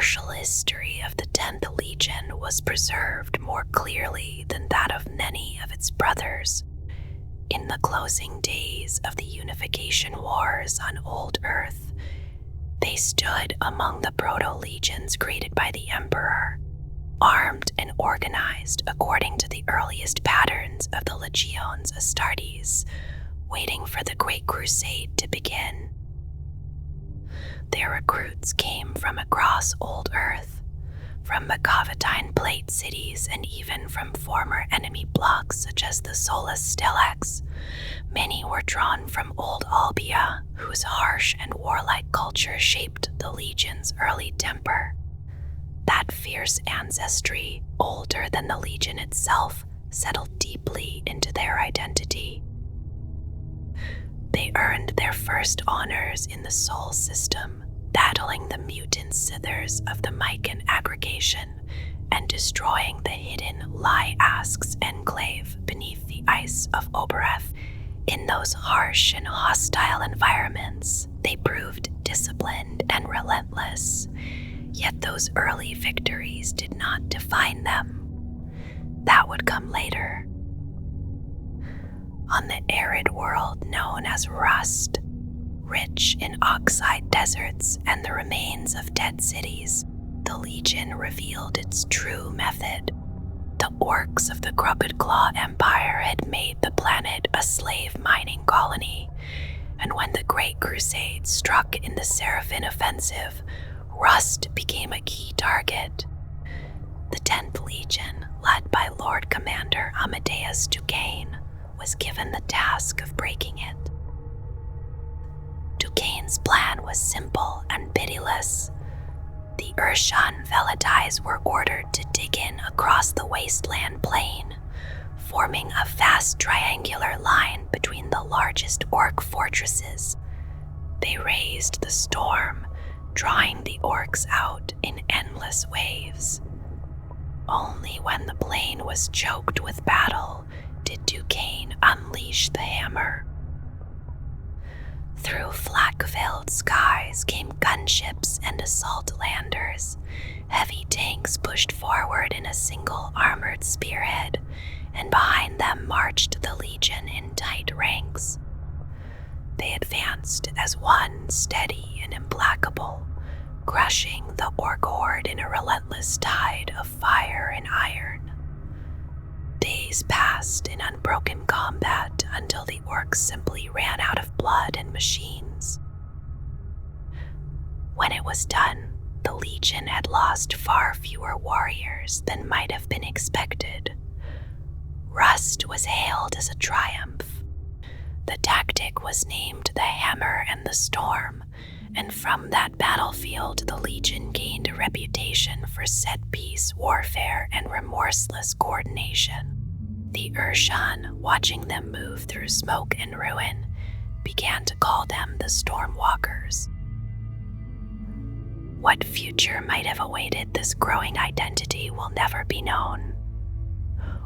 partial history of the 10th Legion was preserved more clearly than that of many of its brothers. In the closing days of the Unification Wars on Old Earth, they stood among the proto-legions created by the Emperor, armed and organized according to the earliest patterns of the Legiones Astartes, waiting for the Great Crusade to begin. Their recruits came from across Old Earth, from Macavatine Plate cities, and even from former enemy blocks such as the Solus Stellax. Many were drawn from Old Albia, whose harsh and warlike culture shaped the Legion's early temper. That fierce ancestry, older than the Legion itself, settled deeply into their identity. They earned their first honors in the Sol system, battling the mutant Sithers of the Mycan aggregation and destroying the hidden Ly-Ask's enclave beneath the ice of Obereth. In those harsh and hostile environments, they proved disciplined and relentless, yet those early victories did not define them. That would come later. On the arid world known as Rust, rich in oxide deserts and the remains of dead cities, the Legion revealed its true method. The orcs of the Crooked Claw Empire had made the planet a slave mining colony, and when the Great Crusade struck in the Seraphim Offensive, Rust became a key target. The 10th Legion, led by Lord Commander Amadeus Duquesne, was given the task of breaking it. Duquesne's plan was simple and pitiless. The Urshan Velitais were ordered to dig in across the wasteland plain, forming a vast triangular line between the largest orc fortresses. They raised the storm, drawing the orcs out in endless waves. Only when the plain was choked with battle did Duquesne unleash the hammer. Through flak-veiled skies came gunships and assault landers. Heavy tanks pushed forward in a single armored spearhead, and behind them marched the Legion in tight ranks. They advanced as one, steady and implacable, crushing the orc horde in a relentless tide of fire and iron. Days passed in unbroken combat until the orcs simply ran out of blood and machines. When it was done, the Legion had lost far fewer warriors than might have been expected. Rust was hailed as a triumph. The tactic was named the Hammer and the Storm, and from that battlefield the Legion gained a reputation for set-piece warfare and remorseless coordination. The Urshan, watching them move through smoke and ruin, began to call them the Stormwalkers. What future might have awaited this growing identity will never be known.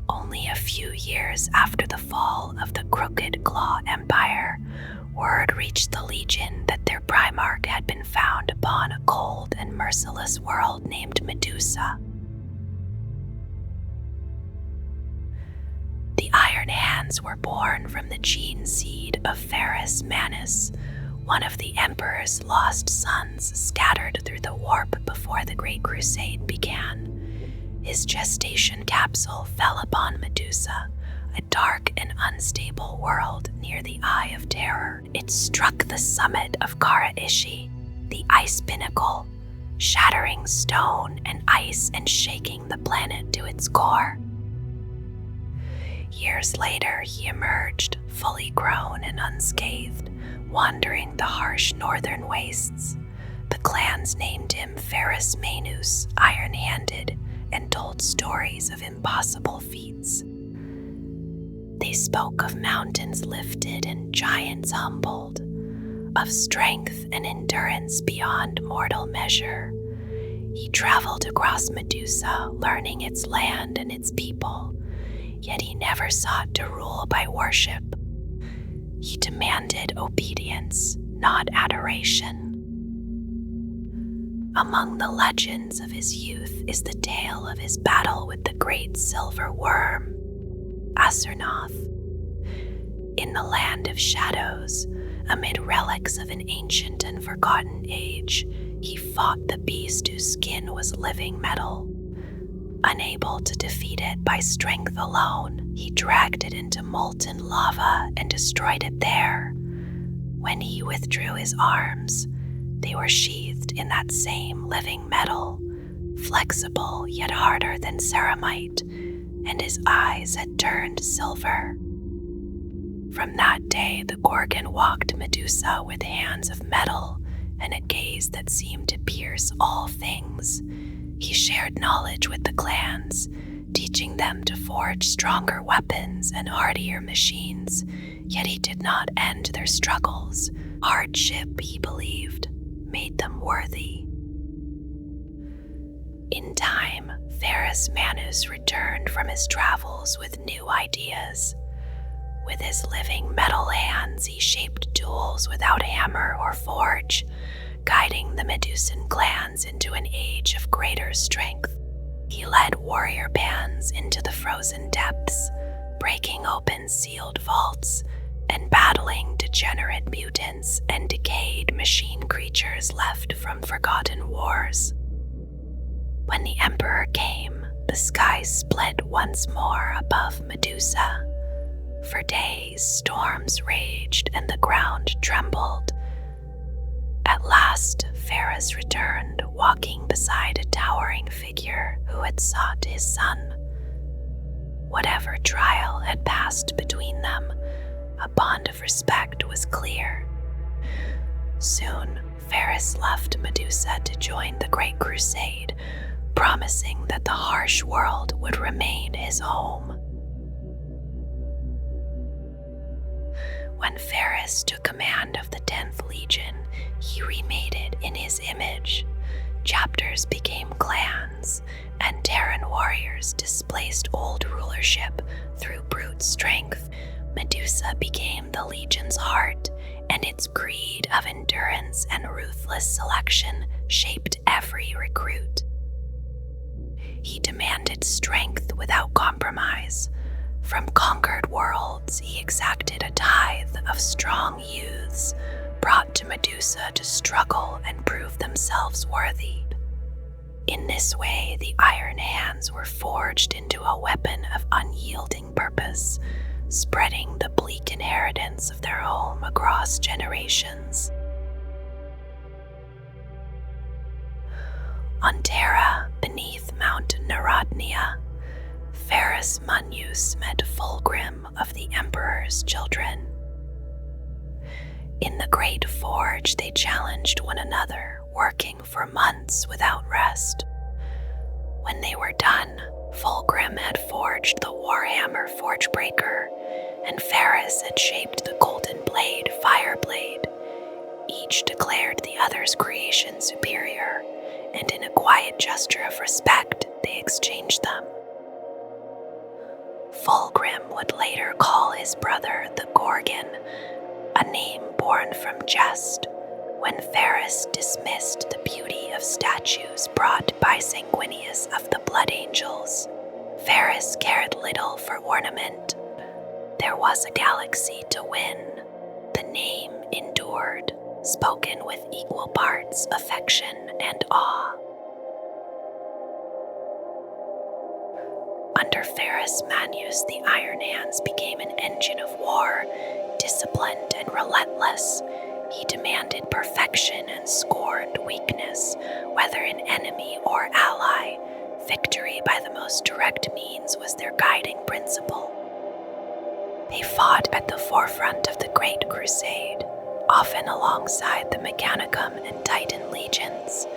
Only a few years after the fall of the Crooked Claw Empire, word reached the Legion that their Primarch had been found upon a cold and merciless world named Medusa. The Iron Hands were born from the gene seed of Ferrus Manus, one of the Emperor's lost sons scattered through the warp before the Great Crusade began. His gestation capsule fell upon Medusa, a dark and unstable world near the Eye of Terror. It struck the summit of Kara Ishi, the ice pinnacle, shattering stone and ice and shaking the planet to its core. Years later, he emerged, fully grown and unscathed, wandering the harsh northern wastes. The clans named him Ferrus Manus, iron-handed, and told stories of impossible feats. They spoke of mountains lifted and giants humbled, of strength and endurance beyond mortal measure. He traveled across Medusa, learning its land and its people, yet he never sought to rule by worship. He demanded obedience, not adoration. Among the legends of his youth is the tale of his battle with the great silver worm, Acernoth. In the land of shadows, amid relics of an ancient and forgotten age, he fought the beast whose skin was living metal. Unable to defeat it by strength alone, he dragged it into molten lava and destroyed it there. When he withdrew his arms, they were sheathed in that same living metal, flexible yet harder than ceramite, and his eyes had turned silver. From that day, the Gorgon walked Medusa with hands of metal and a gaze that seemed to pierce all things. He shared knowledge with the clans, teaching them to forge stronger weapons and hardier machines, yet he did not end their struggles. Hardship, he believed, made them worthy. In time, Ferrus Manus returned from his travels with new ideas. With his living metal hands, he shaped tools without hammer or forge, guiding the Medusan clans into an age of greater strength. He led warrior bands into the frozen depths, breaking open sealed vaults and battling degenerate mutants and decayed machine creatures left from forgotten wars. When the Emperor came, the sky split once more above Medusa. For days, storms raged and the ground trembled. At last, Ferrus returned, walking beside a towering figure who had sought his son. Whatever trial had passed between them, a bond of respect was clear. Soon, Ferrus left Medusa to join the Great Crusade, promising that the harsh world would remain his home. When Ferrus took command of the 10th Legion, he remade it in his image. Chapters became clans, and Terran warriors displaced old rulership through brute strength. Medusa became the Legion's heart, and its creed of endurance and ruthless selection shaped every recruit. He demanded strength without compromise. From conquered worlds, he exacted a tithe of strong youths, brought to Medusa to struggle and prove themselves worthy. In this way, the iron hands were forged into a weapon of unyielding purpose, spreading the bleak inheritance of their home across generations. On Terra, beneath Mount Narodnia, Ferrus Manus met Fulgrim of the Emperor's children. In the Great Forge, they challenged one another, working for months without rest. When they were done, Fulgrim had forged the Warhammer Forgebreaker, and Ferrus had shaped the Golden Blade Fireblade. Each declared the other's creation superior, and in a quiet gesture of respect, they exchanged them. Fulgrim would later call his brother the Gorgon, a name born from jest, when Ferrus dismissed the beauty of statues brought by Sanguinius of the Blood Angels. Ferrus cared little for ornament. There was a galaxy to win. The name endured, spoken with equal parts affection and awe. Under Ferrus Manus, the Iron Hands became an engine of war, disciplined and relentless. He demanded perfection and scorned weakness, whether in enemy or ally. Victory by the most direct means was their guiding principle. They fought at the forefront of the Great Crusade, often alongside the Mechanicum and Titan legions.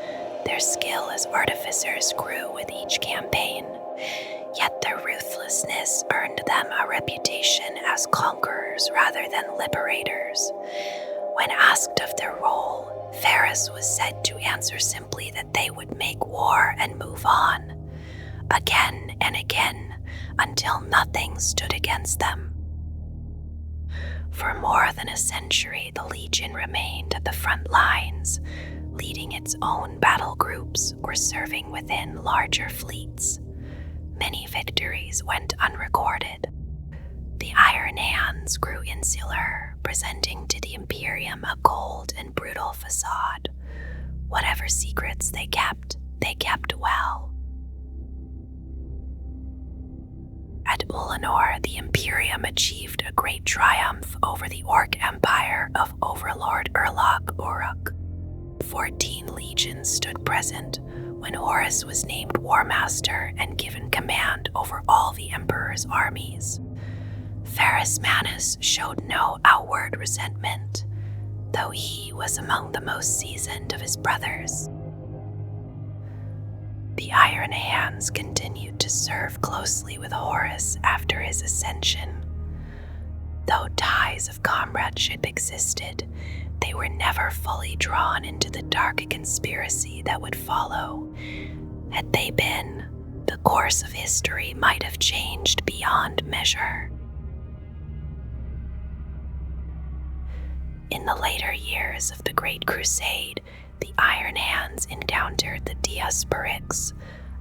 Their skill as artificers grew with each campaign. Yet their ruthlessness earned them a reputation as conquerors rather than liberators. When asked of their role, Ferrus was said to answer simply that they would make war and move on, again and again, until nothing stood against them. For more than a century, the Legion remained at the front lines, leading its own battle groups or serving within larger fleets. Many victories went unrecorded. The Iron Hands grew insular, presenting to the Imperium a cold and brutal facade. Whatever secrets they kept well. At Ulanor, the Imperium achieved a great triumph over the Orc Empire of Overlord Urlok Uruk. 14 legions stood present when Horus was named War Master and given command over all the Emperor's armies. Ferrus Manus showed no outward resentment, though he was among the most seasoned of his brothers. The Iron Hands continued to serve closely with Horus after his ascension. Though ties of comradeship existed, they were never fully drawn into the dark conspiracy that would follow. Had they been, the course of history might have changed beyond measure. In the later years of the Great Crusade, the Iron Hands encountered the Diasporex,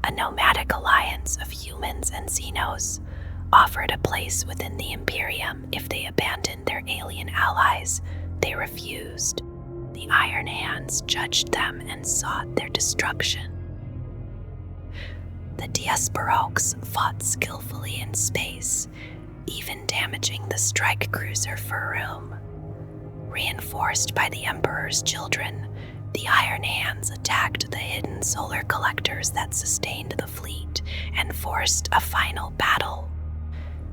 a nomadic alliance of humans and Xenos, offered a place within the Imperium if they abandoned their alien allies. They refused. The Iron Hands judged them and sought their destruction. The Diasporex fought skillfully in space, even damaging the strike cruiser Ferrum. Reinforced by the Emperor's children, the Iron Hands attacked the hidden solar collectors that sustained the fleet and forced a final battle.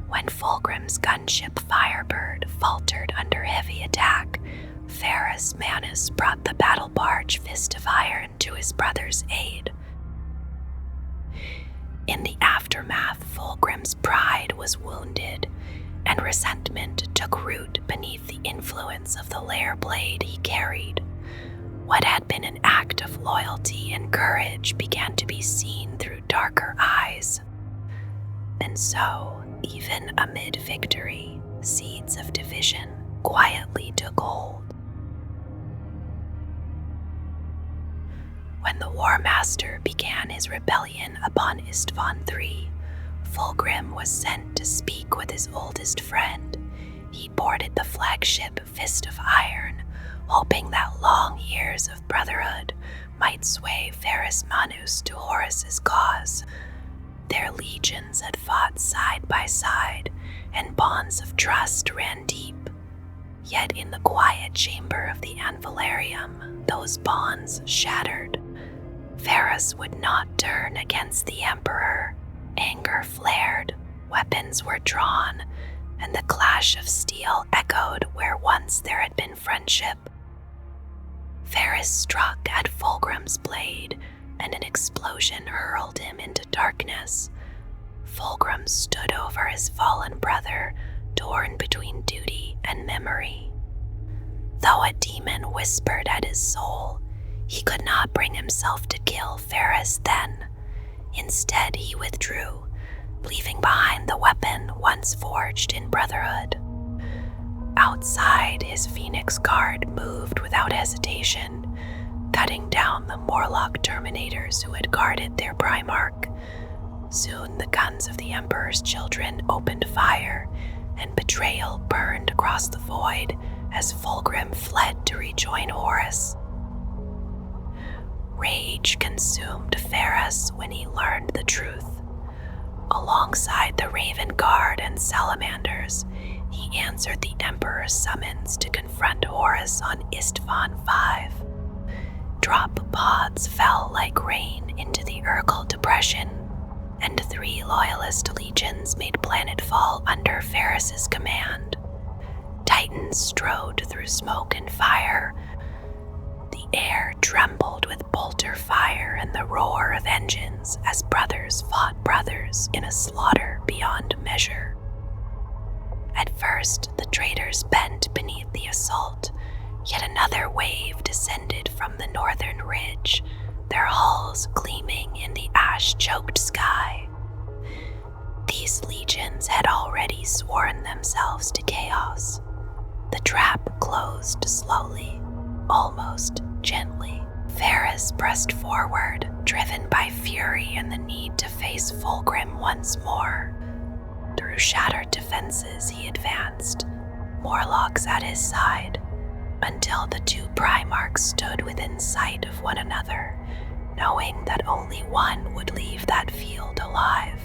When Fulgrim's gunship Firebird faltered under heavy attack, Ferrus Manus brought the battle barge Fist of Iron to his brother's aid. In the aftermath, Fulgrim's pride was wounded, and resentment took root beneath the influence of the lair blade he carried. What had been an act of loyalty and courage began to be seen through darker eyes. And so, even amid victory, seeds of division quietly took hold. When the War Master began his rebellion upon Istvan III, Fulgrim was sent to speak with his oldest friend. He boarded the flagship Fist of Iron, hoping that long years of brotherhood might sway Ferrus Manus to Horus's cause. Their legions had fought side by side, and bonds of trust ran deep. Yet in the quiet chamber of the Anvilarium, those bonds shattered. Ferrus would not turn against the Emperor. Anger flared, weapons were drawn, and the clash of steel echoed where once there had been friendship. Ferrus struck at Fulgrim's blade, and an explosion hurled him into darkness. Fulgrim stood over his fallen brother, torn between duty and memory. Though a demon whispered at his soul, he could not bring himself to kill Ferrus then. Instead, he withdrew, leaving behind the weapon once forged in brotherhood. Outside, his Phoenix Guard moved without hesitation, cutting down the Morlock Terminators who had guarded their Primarch. Soon the guns of the Emperor's children opened fire, and betrayal burned across the void as Fulgrim fled to rejoin Horus. Rage consumed Ferrus when he learned the truth. Alongside the Raven Guard and Salamanders, he answered the Emperor's summons to confront Horus on Istvan V. Drop pods fell like rain into the Urkel Depression, and 3 loyalist legions made planetfall under Ferrus's command. Titans strode through smoke and fire. The air trembled with bolter fire and the roar of engines as brothers fought brothers in a slaughter beyond measure. At first, the traitors bent beneath the assault, yet another wave descended from the northern ridge, their hulls gleaming in the ash-choked sky. These legions had already sworn themselves to chaos. The trap closed slowly, almost gently. Ferrus pressed forward, driven by fury and the need to face Fulgrim once more. Through shattered defenses he advanced, Morlocks at his side, until the two Primarchs stood within sight of one another, knowing that only one would leave that field alive.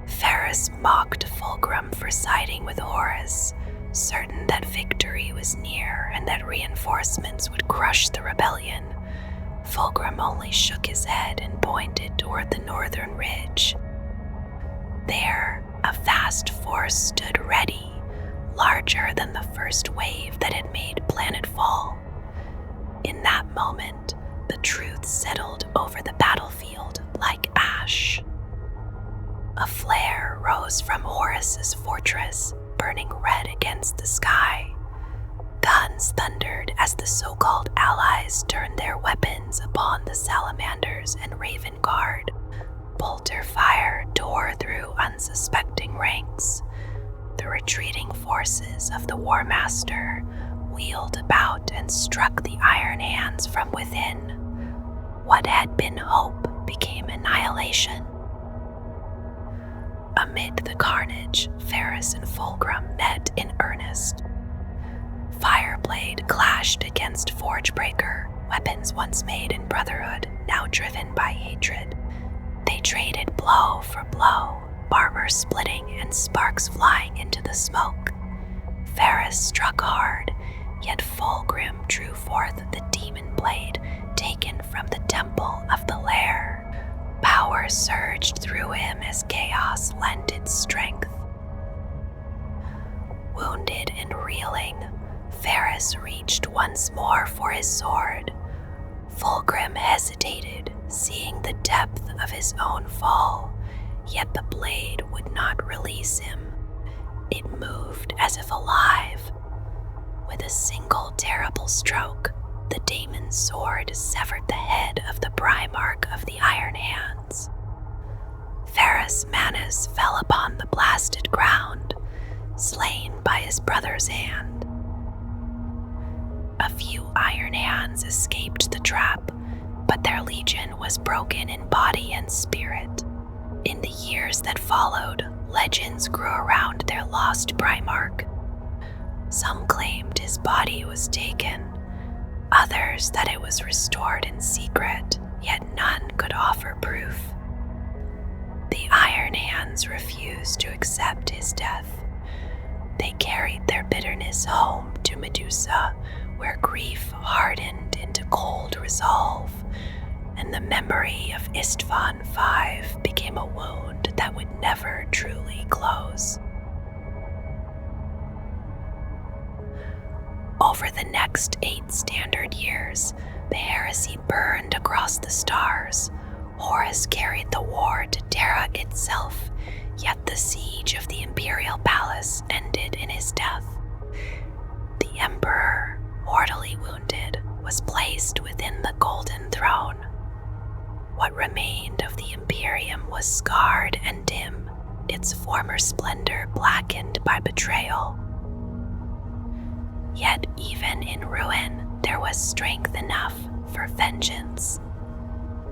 Ferrus mocked Fulgrim for siding with Horus, certain that victory was near and that reinforcements would crush the rebellion. Fulgrim only shook his head and pointed toward the northern ridge. There, a vast force stood ready, larger than the first wave that had made planetfall. In that moment, the truth settled over the battlefield like ash. A flare rose from Horus's fortress, burning red against the sky. Guns thundered as the so-called allies turned their weapons upon the Salamanders and Raven Guard. Bolter fire tore through unsuspecting ranks. The retreating forces of the War Master wheeled about and struck the Iron Hands from within. What had been hope became annihilation. Amid the carnage, Ferrus and Fulgrim met in earnest. Fireblade clashed against Forgebreaker, weapons once made in brotherhood, now driven by hatred. They traded blow for blow, armor splitting and sparks flying into the smoke. Ferrus struck hard, yet Fulgrim drew forth the demon blade taken from the temple of the lair. Power surged through him as chaos lent its strength. Wounded and reeling, Ferrus reached once more for his sword. Fulgrim hesitated, seeing the depth of his own fall, yet the blade would not release him. It moved as if alive. With a single terrible stroke, the daemon's sword severed the head of the Primarch of the Iron Hands. Ferrus Manus fell upon the blasted ground, slain by his brother's hand. A few Iron Hands escaped the trap, but their legion was broken in body and spirit. In the years that followed, legends grew around their lost Primarch. Some claimed his body was taken, others that it was restored in secret, yet none could offer proof. The Iron Hands refused to accept his death. They carried their bitterness home to Medusa, where grief hardened into cold resolve, and the memory of Istvan V became a wound that would never truly close. Over the next 8 standard years, the heresy burned across the stars. Horus carried the war to Terra itself, yet the siege of the Imperial Palace ended in his death. The Emperor, mortally wounded, was placed within the Golden Throne. What remained of the Imperium was scarred and dim, its former splendor blackened by betrayal. Yet even in ruin, there was strength enough for vengeance.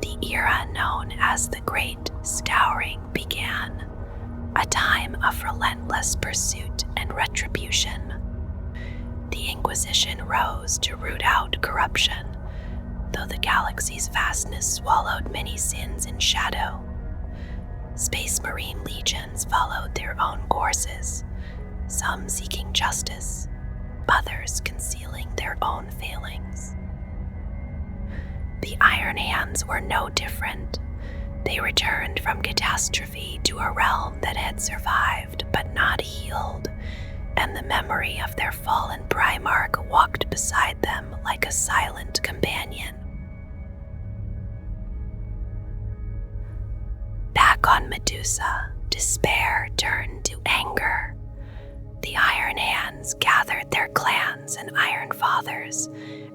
The era known as the Great Scouring began, a time of relentless pursuit and retribution. The Inquisition rose to root out corruption, though the galaxy's vastness swallowed many sins in shadow. Space Marine legions followed their own courses, some seeking justice, others concealing their own failings. The Iron Hands were no different. They returned from catastrophe to a realm that had survived but not healed, and the memory of their fallen Primarch walked beside them like a silent companion. Back on Medusa, despair turned to anger. The Iron Hands gathered their clans and Iron Fathers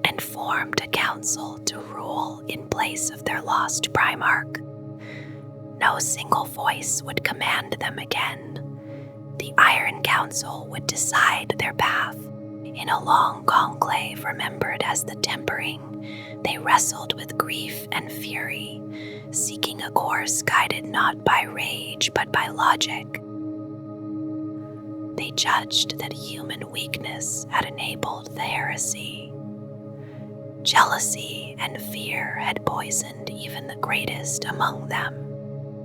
and formed a council to rule in place of their lost Primarch. No single voice would command them again. The Iron Council would decide their path, In a long conclave remembered as the Tempering, they wrestled with grief and fury, seeking a course guided not by rage but by logic. They judged that human weakness had enabled the heresy. Jealousy and fear had poisoned even the greatest among them.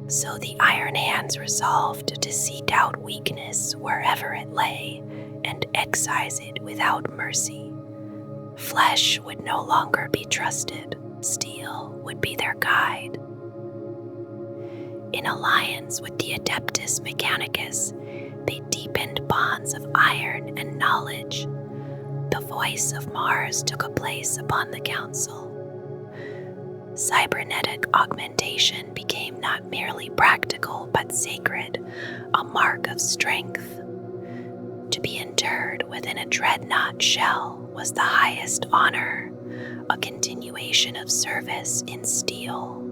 So the Iron Hands resolved to seek out weakness wherever it lay and excise it without mercy. Flesh would no longer be trusted, steel would be their guide. In alliance with the Adeptus Mechanicus, they deepened bonds of iron and knowledge. The voice of Mars took a place upon the council. Cybernetic augmentation became not merely practical but sacred, a mark of strength. To be interred within a dreadnought shell was the highest honor, a continuation of service in steel.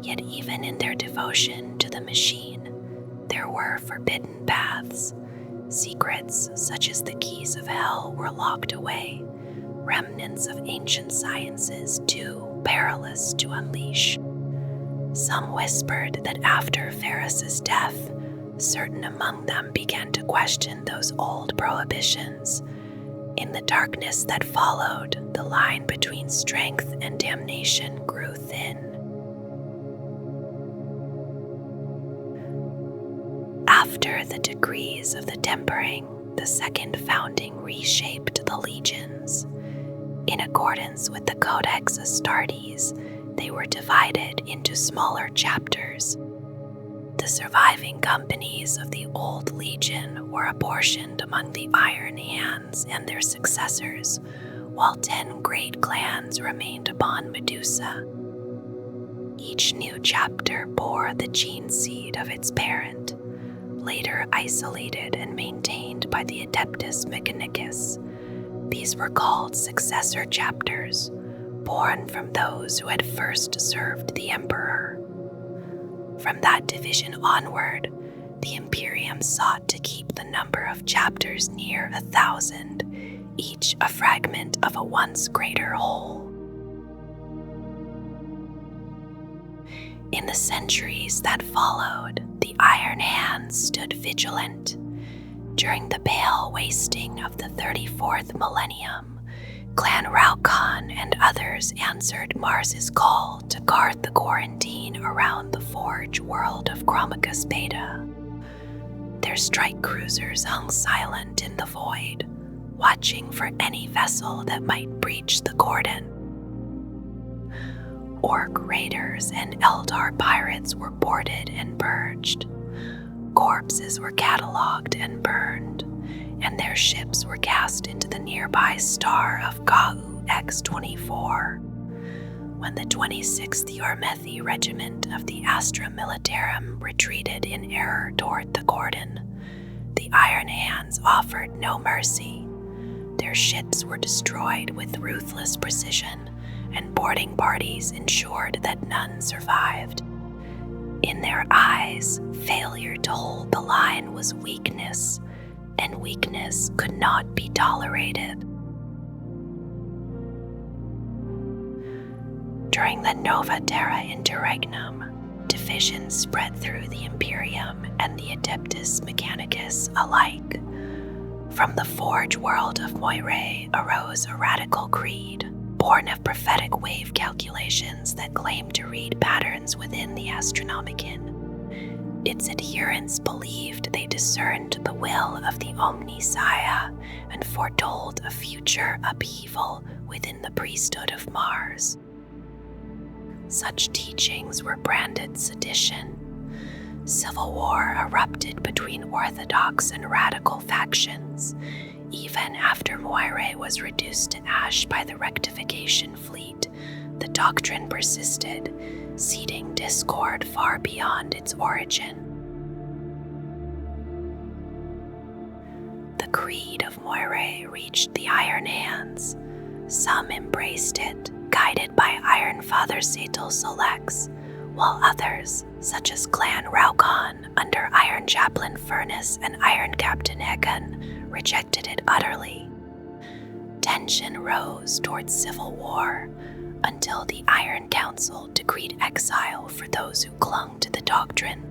Yet even in their devotion to the machine, there were forbidden paths. Secrets such as the keys of hell were locked away, remnants of ancient sciences too perilous to unleash. Some whispered that after Ferrus's death, certain among them began to question those old prohibitions. In the darkness that followed, the line between strength and damnation grew thin. After the decrees of the Tempering, the second founding reshaped the legions. In accordance with the Codex Astartes, they were divided into smaller chapters. The surviving companies of the old legion were apportioned among the Iron Hands and their successors, while 10 great clans remained upon Medusa. Each new chapter bore the gene seed of its parent, later isolated and maintained by the Adeptus Mechanicus. These were called successor chapters, born from those who had first served the Emperor. From that division onward, the Imperium sought to keep the number of chapters near 1,000, each a fragment of a once greater whole. In the centuries that followed, the Iron Hands stood vigilant. During the pale wasting of the 34th millennium, Clan Raukon and others answered Mars's call to guard the quarantine around the forge world of Chromicus Beta. Their strike cruisers hung silent in the void, watching for any vessel that might breach the cordon. Orc raiders and Eldar pirates were boarded and purged. Corpses were catalogued and burned, and their ships were cast into the nearby star of Gau X-24. When the 26th Yormethi Regiment of the Astra Militarum retreated in error toward the cordon, the Iron Hands offered no mercy. Their ships were destroyed with ruthless precision, and boarding parties ensured that none survived. In their eyes, failure to hold the line was weakness, and weakness could not be tolerated. During the Nova Terra Interregnum, divisions spread through the Imperium and the Adeptus Mechanicus alike. From the forge world of Moirae arose a radical creed, born of prophetic wave calculations that claimed to read patterns within the Astronomicon. Its adherents believed they discerned the will of the Omnissiah and foretold a future upheaval within the priesthood of Mars. Such teachings were branded sedition. Civil war erupted between orthodox and radical factions. Even after Moirae was reduced to ash by the rectification fleet, the doctrine persisted, seeding discord far beyond its origin. The creed of Moirae reached the Iron Hands. Some embraced it, guided by Iron Father Satel Solex, while others, such as Clan Raukon under Iron Chaplain Furnace and Iron Captain Hekon, rejected it utterly. Tension rose towards civil war until the Iron Council decreed exile for those who clung to the doctrine.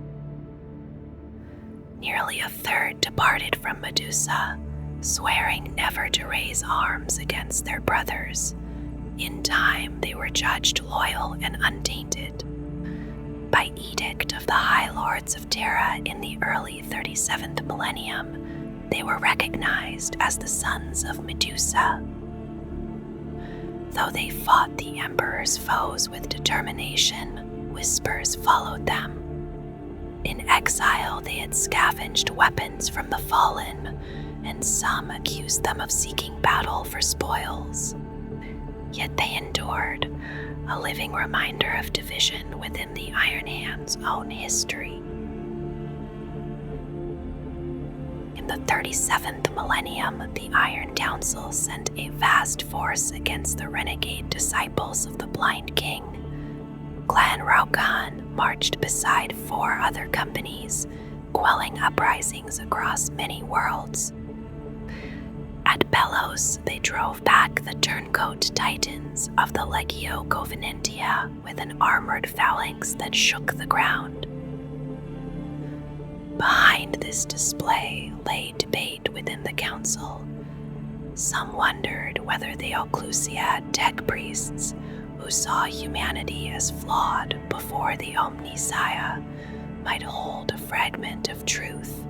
Nearly a third departed from Medusa, swearing never to raise arms against their brothers. In time, they were judged loyal and untainted. By edict of the High Lords of Terra in the early 37th millennium, they were recognized as the sons of Medusa. Though they fought the Emperor's foes with determination, Whispers followed them. In exile, they had scavenged weapons from the fallen, and some accused them of seeking battle for spoils. Yet they endured, a living reminder of division within the Iron Hand's own history. In the 37th millennium, the Iron Council sent a vast force against the renegade disciples of the Blind King. Clan Raukan marched beside 4 other companies, quelling uprisings across many worlds. At Belos, they drove back the turncoat titans of the Legio Covenantia with an armored phalanx that shook the ground. Behind this display lay debate within the council. Some wondered whether the Auxillia tech priests, who saw humanity as flawed before the Omnissiah, might hold a fragment of truth.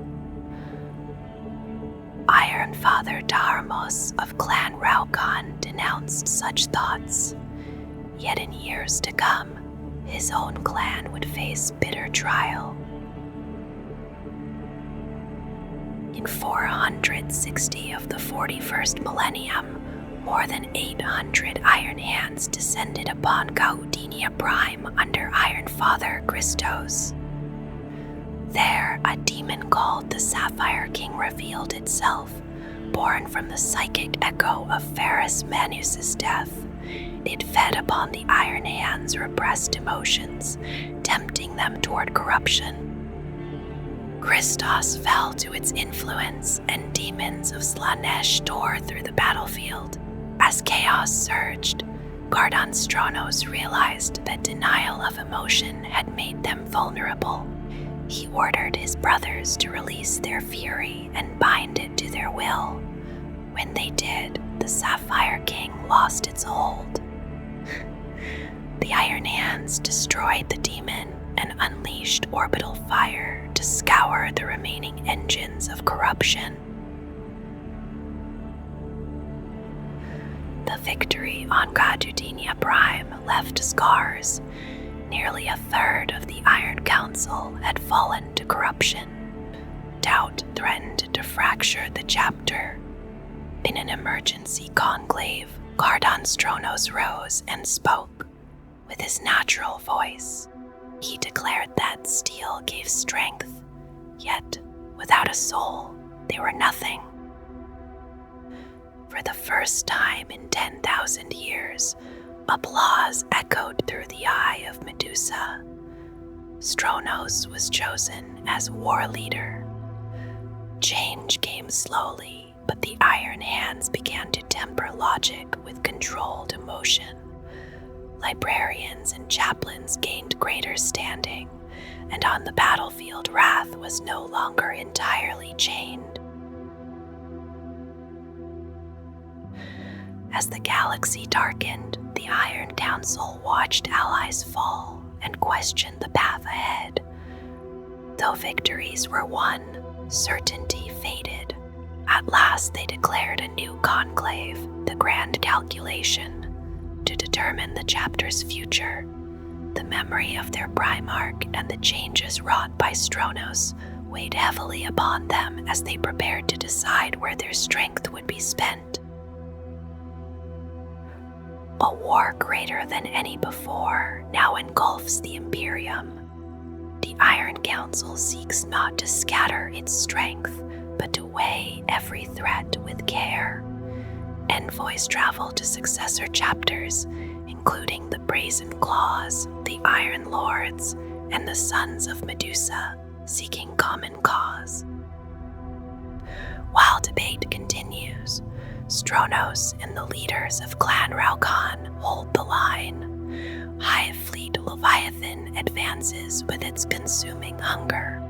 Iron Father Taharmos of Clan Raukan denounced such thoughts, yet in years to come, his own clan would face bitter trial. In 460 of the 41st millennium, more than 800 Iron Hands descended upon Gaudinia Prime under Iron Father Christos. There, a demon called the Sapphire King revealed itself, born from the psychic echo of Ferrus Manus' death. It fed upon the Iron Hands' repressed emotions, tempting them toward corruption. Christos fell to its influence, and demons of Slanesh tore through the battlefield. As chaos surged, Gorgon Stronos realized that denial of emotion had made them vulnerable. He ordered his brothers to release their fury and bind it to their will. When they did, the Sapphire King lost its hold. The Iron Hands destroyed the demon and unleashed orbital fire to scour the remaining engines of corruption. The victory on Gaudinia Prime left scars. Nearly a third of the Iron Council had fallen to corruption. Doubt threatened to fracture the chapter. In an emergency conclave, Gorgon Stronos rose and spoke. With his natural voice, he declared that steel gave strength, yet without a soul, they were nothing. For the first time in 10,000 years, applause echoed through the eye of Medusa. Stronos was chosen as war leader. Change came slowly, but the Iron Hands began to temper logic with controlled emotion. Librarians and chaplains gained greater standing, and on the battlefield wrath was no longer entirely chained. As the galaxy darkened, the Iron Council watched allies fall and questioned the path ahead. Though victories were won, certainty faded. At last they declared a new conclave, the Grand Calculation, to determine the chapter's future. The memory of their Primarch and the changes wrought by Stronos weighed heavily upon them as they prepared to decide where their strength would be spent. A war greater than any before now engulfs the Imperium. The Iron Council seeks not to scatter its strength, but to weigh every threat with care. Envoys travel to successor chapters, including the Brazen Claws, the Iron Lords, and the Sons of Medusa, seeking common cause. While debate continues, Stronos and the leaders of Clan Raukan hold the line. Hive Fleet Leviathan advances with its consuming hunger.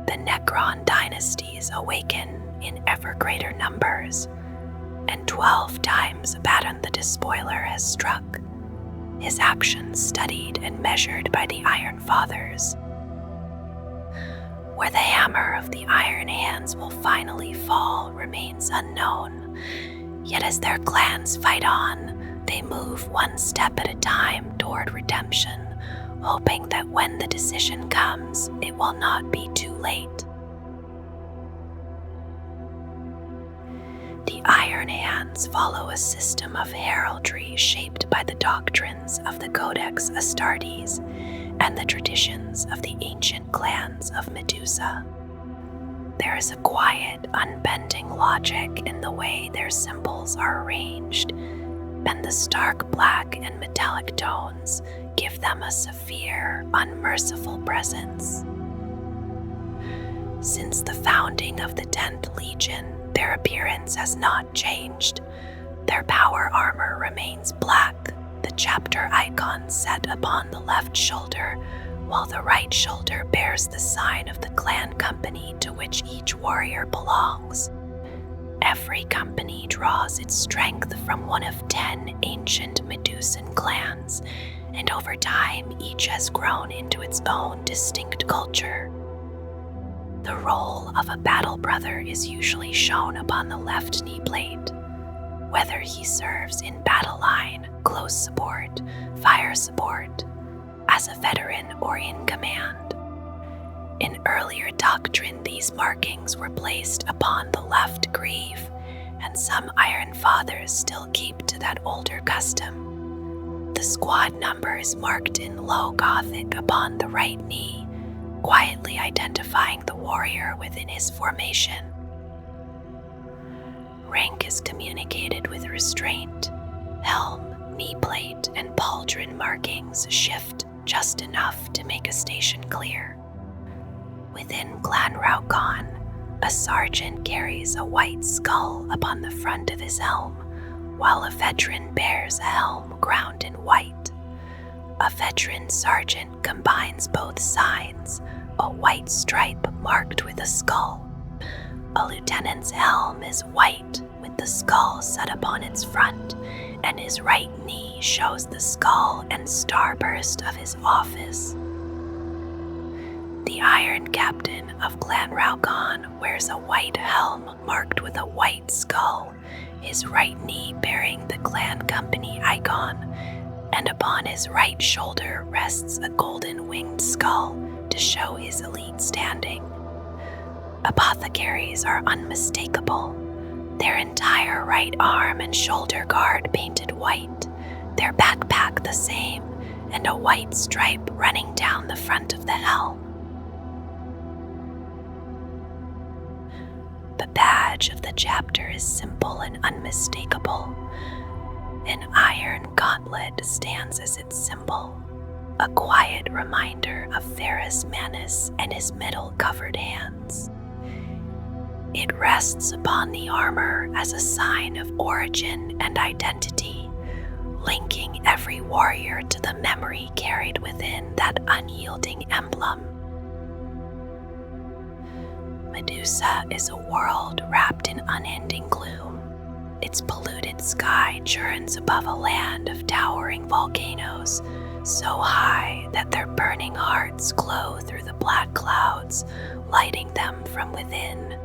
The Necron dynasties awaken in ever greater numbers, and 12 times Abaddon the Despoiler has struck, his actions studied and measured by the Iron Fathers. Where the hammer of the Iron Hands will finally fall remains unknown, yet as their clans fight on, they move one step at a time toward redemption, hoping that when the decision comes, it will not be too late. The Iron Hands follow a system of heraldry shaped by the doctrines of the Codex Astartes and the traditions of the ancient clans of Medusa. There is a quiet, unbending logic in the way their symbols are arranged, and the stark black and metallic tones give them a severe, unmerciful presence. Since the founding of the 10th Legion, their appearance has not changed. Their power armor remains black, the chapter icon set upon the left shoulder, while the right shoulder bears the sign of the clan company to which each warrior belongs. Every company draws its strength from one of 10 ancient Medusan clans, and over time each has grown into its own distinct culture. The role of a battle brother is usually shown upon the left knee plate, whether he serves in battle line, close support, fire support, as a veteran or in command. In earlier doctrine, these markings were placed upon the left greave, and some Iron Fathers still keep to that older custom. The squad number is marked in Low Gothic upon the right knee, quietly identifying the warrior within his formation. Rank is communicated with restraint. Helm, knee plate, and pauldron markings shift just enough to make a station clear. Within Clan Raukan, a sergeant carries a white skull upon the front of his helm, while a veteran bears a helm crowned in white. A veteran sergeant combines both signs, a white stripe marked with a skull. A lieutenant's helm is white with the skull set upon its front, and his right knee shows the skull and starburst of his office. The Iron Captain of Clan Raukan wears a white helm marked with a white skull, his right knee bearing the clan company icon, and upon his right shoulder rests a golden winged skull to show his elite standing. Apothecaries are unmistakable, their entire right arm and shoulder guard painted white, their backpack the same, and a white stripe running down the front of the helm. The badge of the chapter is simple and unmistakable. An iron gauntlet stands as its symbol, a quiet reminder of Ferrus Manus and his metal-covered hands. It rests upon the armor as a sign of origin and identity, linking every warrior to the memory carried within that unyielding emblem. Medusa is a world wrapped in unending gloom. Its polluted sky churns above a land of towering volcanoes, so high that their burning hearts glow through the black clouds, lighting them from within.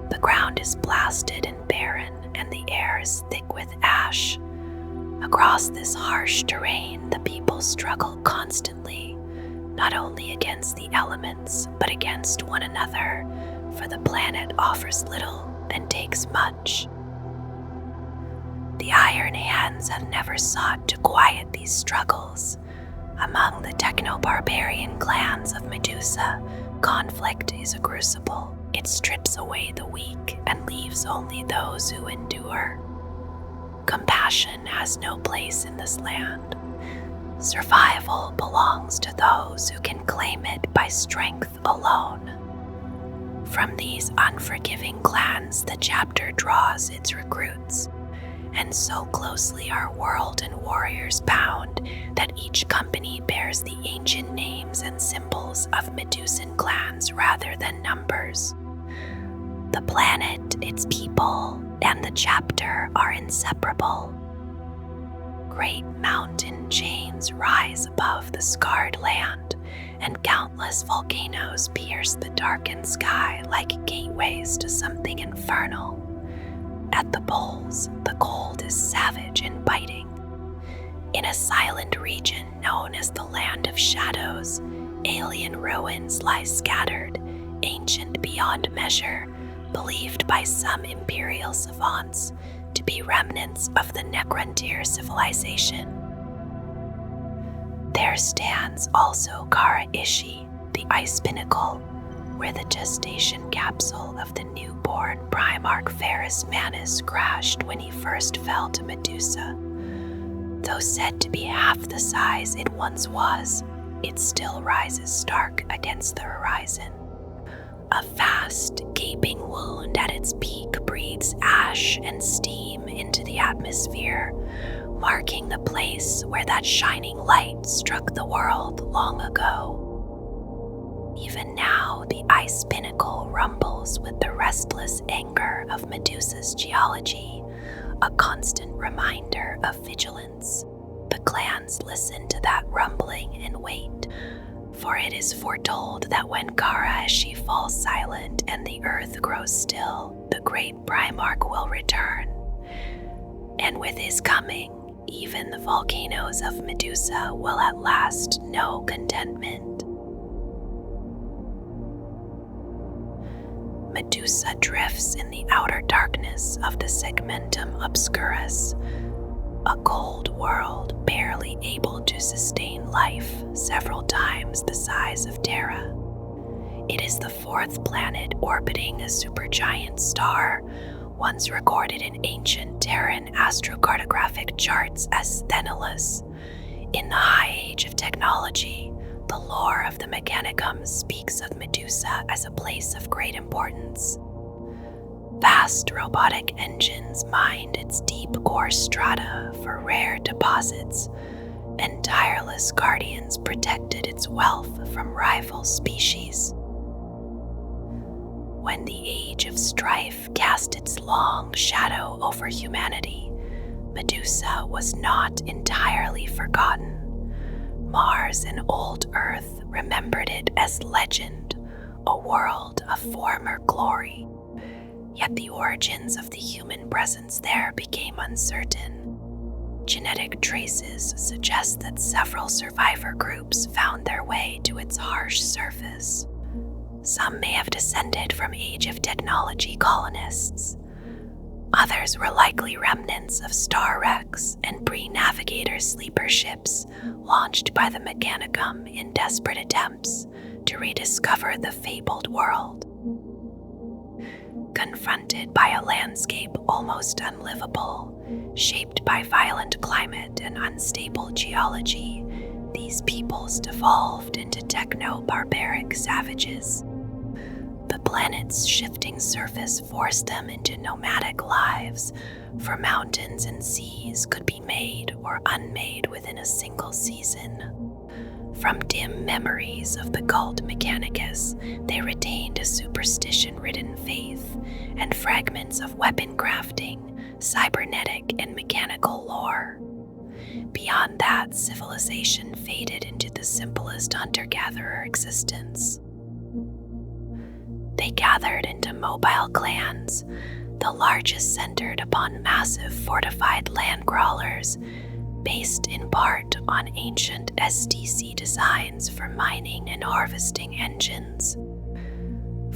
The ground is blasted and barren, and the air is thick with ash. Across this harsh terrain, the people struggle constantly, not only against the elements, but against one another, for the planet offers little and takes much. The Iron Hands have never sought to quiet these struggles. Among the techno-barbarian clans of Medusa, conflict is a crucible. It strips away the weak and leaves only those who endure. Compassion has no place in this land. Survival belongs to those who can claim it by strength alone. From these unforgiving clans, the chapter draws its recruits, and so closely are world and warriors bound that each company bears the ancient names and symbols of Medusan clans rather than numbers. The planet, its people, and the chapter are inseparable. Great mountain chains rise above the scarred land, and countless volcanoes pierce the darkened sky like gateways to something infernal. At the poles, the cold is savage and biting. In a silent region known as the Land of Shadows, alien ruins lie scattered, ancient beyond measure, believed by some imperial savants to be remnants of the Necron civilization. There stands also Kara Ishi, the ice pinnacle, where the gestation capsule of the newborn Primarch Ferrus Manus crashed when he first fell to Medusa. Though said to be half the size it once was, it still rises stark against the horizon. A vast, gaping wound at its peak breathes ash and steam into the atmosphere, marking the place where that shining light struck the world long ago. Even now, the ice pinnacle rumbles with the restless anger of Medusa's geology, a constant reminder of vigilance. The clans listen to that rumbling and wait, for it is foretold that when Kara Ishi falls silent and the earth grows still, the great Primarch will return. And with his coming, even the volcanoes of Medusa will at last know contentment. Medusa drifts in the outer darkness of the Segmentum Obscurus, a cold world barely able to sustain life, several times the size of Terra. It is the fourth planet orbiting a supergiant star, once recorded in ancient Terran astrocartographic charts as Sthenelus. In the High Age of Technology, the lore of the Mechanicum speaks of Medusa as a place of great importance. Vast robotic engines mined its deep core strata for rare deposits, and tireless guardians protected its wealth from rival species. When the Age of Strife cast its long shadow over humanity, Medusa was not entirely forgotten. Mars and old Earth remembered it as legend, a world of former glory. Yet the origins of the human presence there became uncertain. Genetic traces suggest that several survivor groups found their way to its harsh surface. Some may have descended from Age of Technology colonists. Others were likely remnants of star wrecks and pre-navigator sleeper ships launched by the Mechanicum in desperate attempts to rediscover the fabled world. Confronted by a landscape almost unlivable, shaped by violent climate and unstable geology, these peoples devolved into techno-barbaric savages. The planet's shifting surface forced them into nomadic lives, for mountains and seas could be made or unmade within a single season. From dim memories of the cult Mechanicus, they retained a superstition-ridden faith and fragments of weapon crafting, cybernetic and mechanical lore. Beyond that, civilization faded into the simplest hunter-gatherer existence. They gathered into mobile clans, the largest centered upon massive fortified land crawlers, based in part on ancient SDC designs for mining and harvesting engines.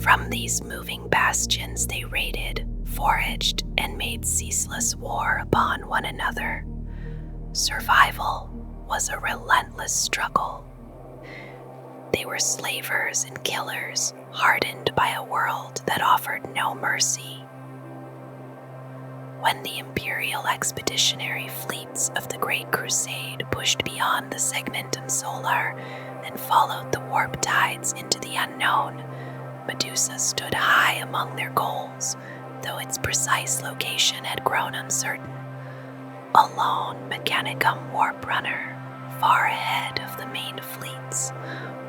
From these moving bastions they raided, foraged, and made ceaseless war upon one another. Survival was a relentless struggle. They were slavers and killers, hardened by a world that offered no mercy. When the Imperial expeditionary fleets of the Great Crusade pushed beyond the Segmentum Solar and followed the warp tides into the unknown, Medusa stood high among their goals, though its precise location had grown uncertain. A lone Mechanicum warp runner, far ahead of the main fleets,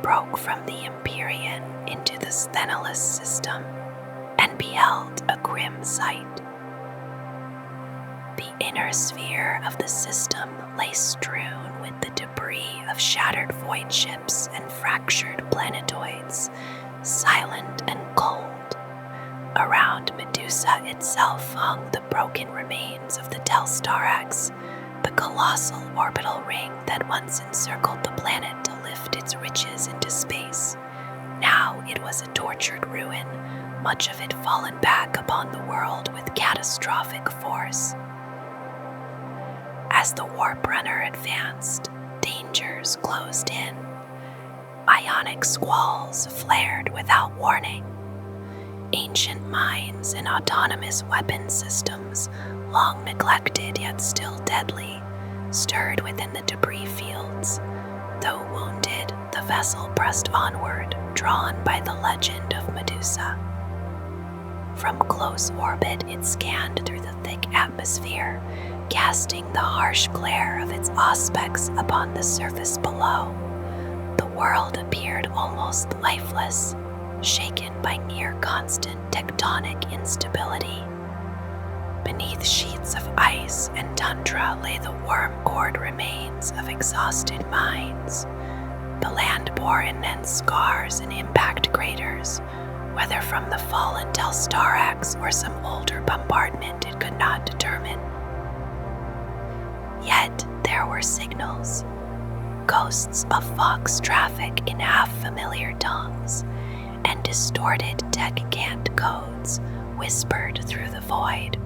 broke from the Empyrean into the Sthenelus system and beheld a grim sight. The inner sphere of the system lay strewn with the debris of shattered void ships and fractured planetoids, silent and cold. Around Medusa itself hung the broken remains of the Telstarax, the colossal orbital ring that once encircled the planet to lift its riches into space. Now it was a tortured ruin, much of it fallen back upon the world with catastrophic force. As the warp runner advanced, dangers closed in. Ionic squalls flared without warning. Ancient mines and autonomous weapon systems, long neglected yet still deadly, stirred within the debris fields. Though wounded, the vessel pressed onward, drawn by the legend of Medusa. From close orbit, it scanned through the thick atmosphere, casting the harsh glare of its aspects upon the surface below. The world appeared almost lifeless, shaken by near-constant tectonic instability. Beneath sheets of ice and tundra lay the worm-cored remains of exhausted mines. The land bore immense scars and impact craters, whether from the fallen Telstarax or some older bombardment it could not determine. Yet there were signals, ghosts of Fox traffic in half-familiar tongues, and distorted tech-cant codes whispered through the void.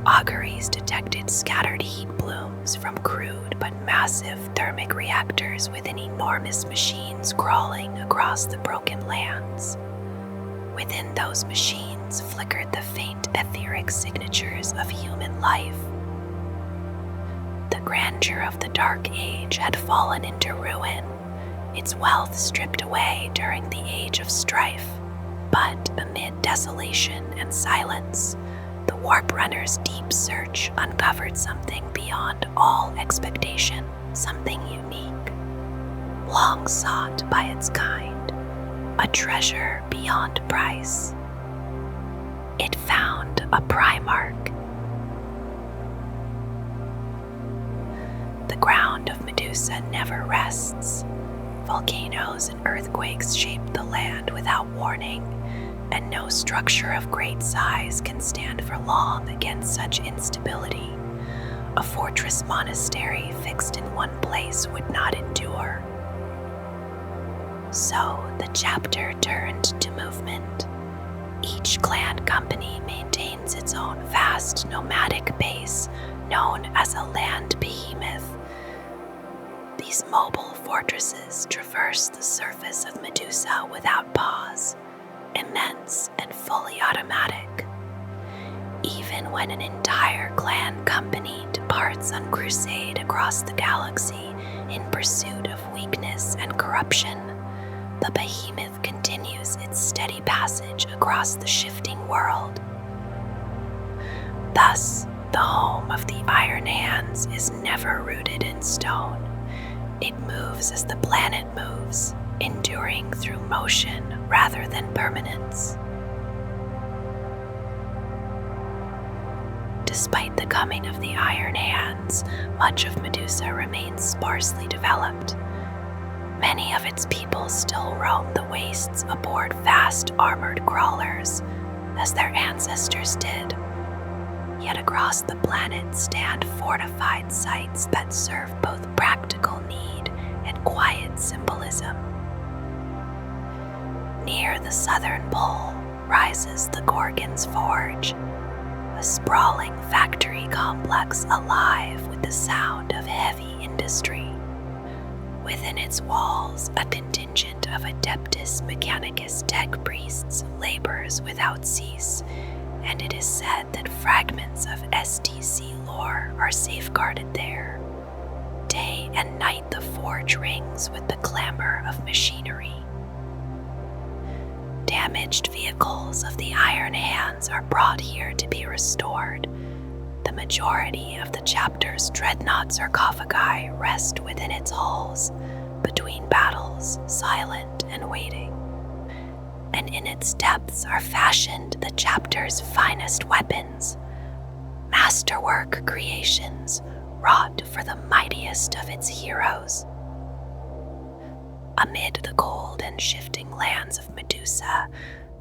Auguries detected scattered heat blooms from crude but massive thermic reactors within enormous machines crawling across the broken lands. Within those machines flickered the faint etheric signatures of human life. The grandeur of the Dark Age had fallen into ruin, its wealth stripped away during the Age of Strife. But amid desolation and silence, the Warp Runner's deep search uncovered something beyond all expectation, something unique, long sought by its kind, a treasure beyond price. It found a Primarch. The ground of Medusa never rests. Volcanoes and earthquakes shape the land without warning, and no structure of great size can stand for long against such instability. A Fortress-Monastery fixed in one place would not endure. So the chapter turned to movement. Each clan company maintains its own vast nomadic base, known as a land behemoth. These mobile fortresses traverse the surface of Medusa without pause, immense and fully automatic. Even when an entire clan company departs on crusade across the galaxy in pursuit of weakness and corruption, the behemoth continues its steady passage across the shifting world. Thus, the home of the Iron Hands is never rooted in stone. It moves as the planet moves, enduring through motion rather than permanence. Despite the coming of the Iron Hands, much of Medusa remains sparsely developed. Many of its people still roam the wastes aboard vast armored crawlers, as their ancestors did. Yet across the planet stand fortified sites that serve both practical need and quiet symbolism. Near the southern pole rises the Gorgon's Forge, a sprawling factory complex alive with the sound of heavy industry. Within its walls, a contingent of Adeptus Mechanicus tech priests labors without cease, and it is said that fragments of STC lore are safeguarded there. Day and night the forge rings with the clamor of machinery. damaged vehicles of the Iron Hands are brought here to be restored, the majority of the chapter's dreadnought sarcophagi rest within its hulls, between battles, silent and waiting. And in its depths are fashioned the chapter's finest weapons, masterwork creations wrought for the mightiest of its heroes. Amid the cold and shifting lands of Medusa,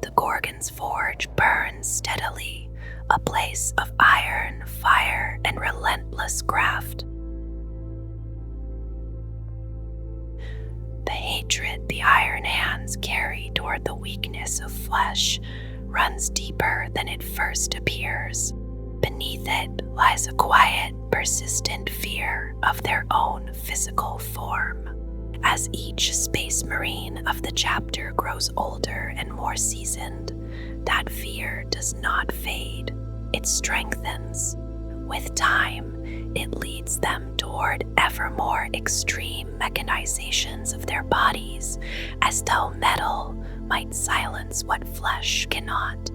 the Gorgon's forge burns steadily, a place of iron, fire, and relentless craft. The hatred the Iron Hands carry toward the weakness of flesh runs deeper than it first appears. Beneath it lies a quiet, persistent fear of their own physical form. As each Space Marine of the chapter grows older and more seasoned, that fear does not fade. It strengthens. With time, it leads them toward ever more extreme mechanizations of their bodies, as though metal might silence what flesh cannot.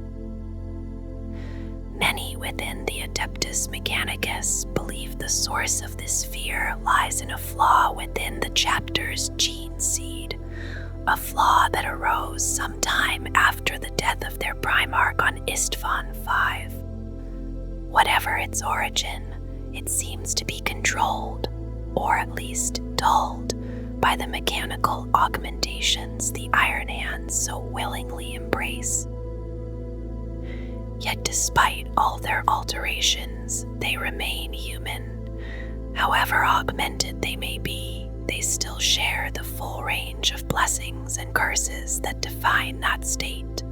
Many within the Adeptus Mechanicus believe the source of this fear lies in a flaw within the chapter's gene seed, a flaw that arose sometime after the death of their Primarch on Istvan V. Whatever its origin, it seems to be controlled, or at least dulled, by the mechanical augmentations the Iron Hands so willingly embrace. Yet despite all their alterations, they remain human. However augmented they may be, they still share the full range of blessings and curses that define that state.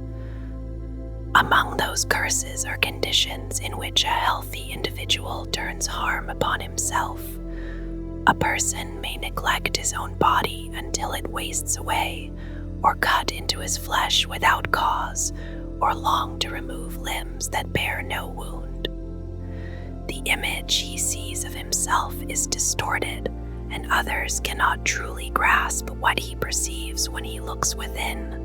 Among those curses are conditions in which a healthy individual turns harm upon himself. A person may neglect his own body until it wastes away, or cut into his flesh without cause, or long to remove limbs that bear no wound. The image he sees of himself is distorted, and others cannot truly grasp what he perceives when he looks within.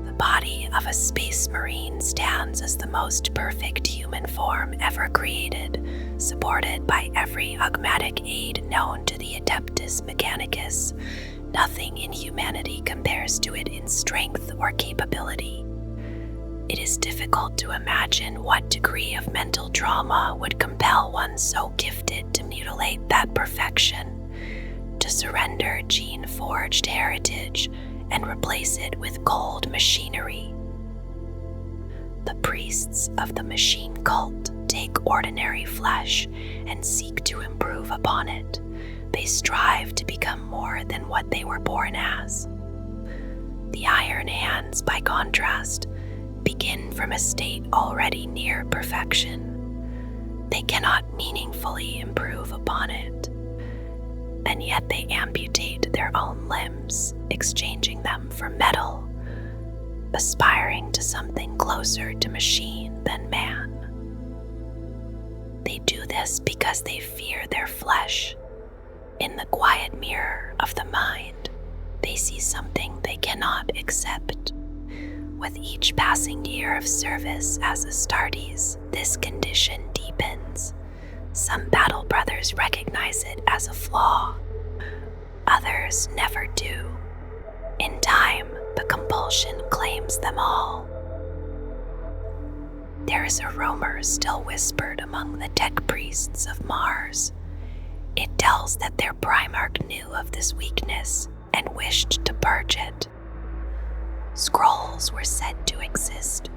The body of a Space Marine stands as the most perfect human form ever created, supported by every augmatic aid known to the Adeptus Mechanicus. Nothing in humanity compares to it in strength or capability. It is difficult to imagine what degree of mental trauma would compel one so gifted to mutilate that perfection, to surrender gene-forged heritage and replace it with cold machinery. The priests of the machine cult take ordinary flesh and seek to improve upon it. They strive to become more than what they were born as. The Iron Hands, by contrast, begin from a state already near perfection. They cannot meaningfully improve upon it, and yet they amputate their own limbs, exchanging them for metal, aspiring to something closer to machine than man. They do this because they fear their flesh. In the quiet mirror of the mind, they see something they cannot accept. With each passing year of service as Astartes, this condition deepens. Some battle brothers recognize it as a flaw. Others never do. In time, the compulsion claims them all. There is a rumor still whispered among the tech priests of Mars. It tells that their Primarch knew of this weakness and wished to purge it. Scrolls were said to exist,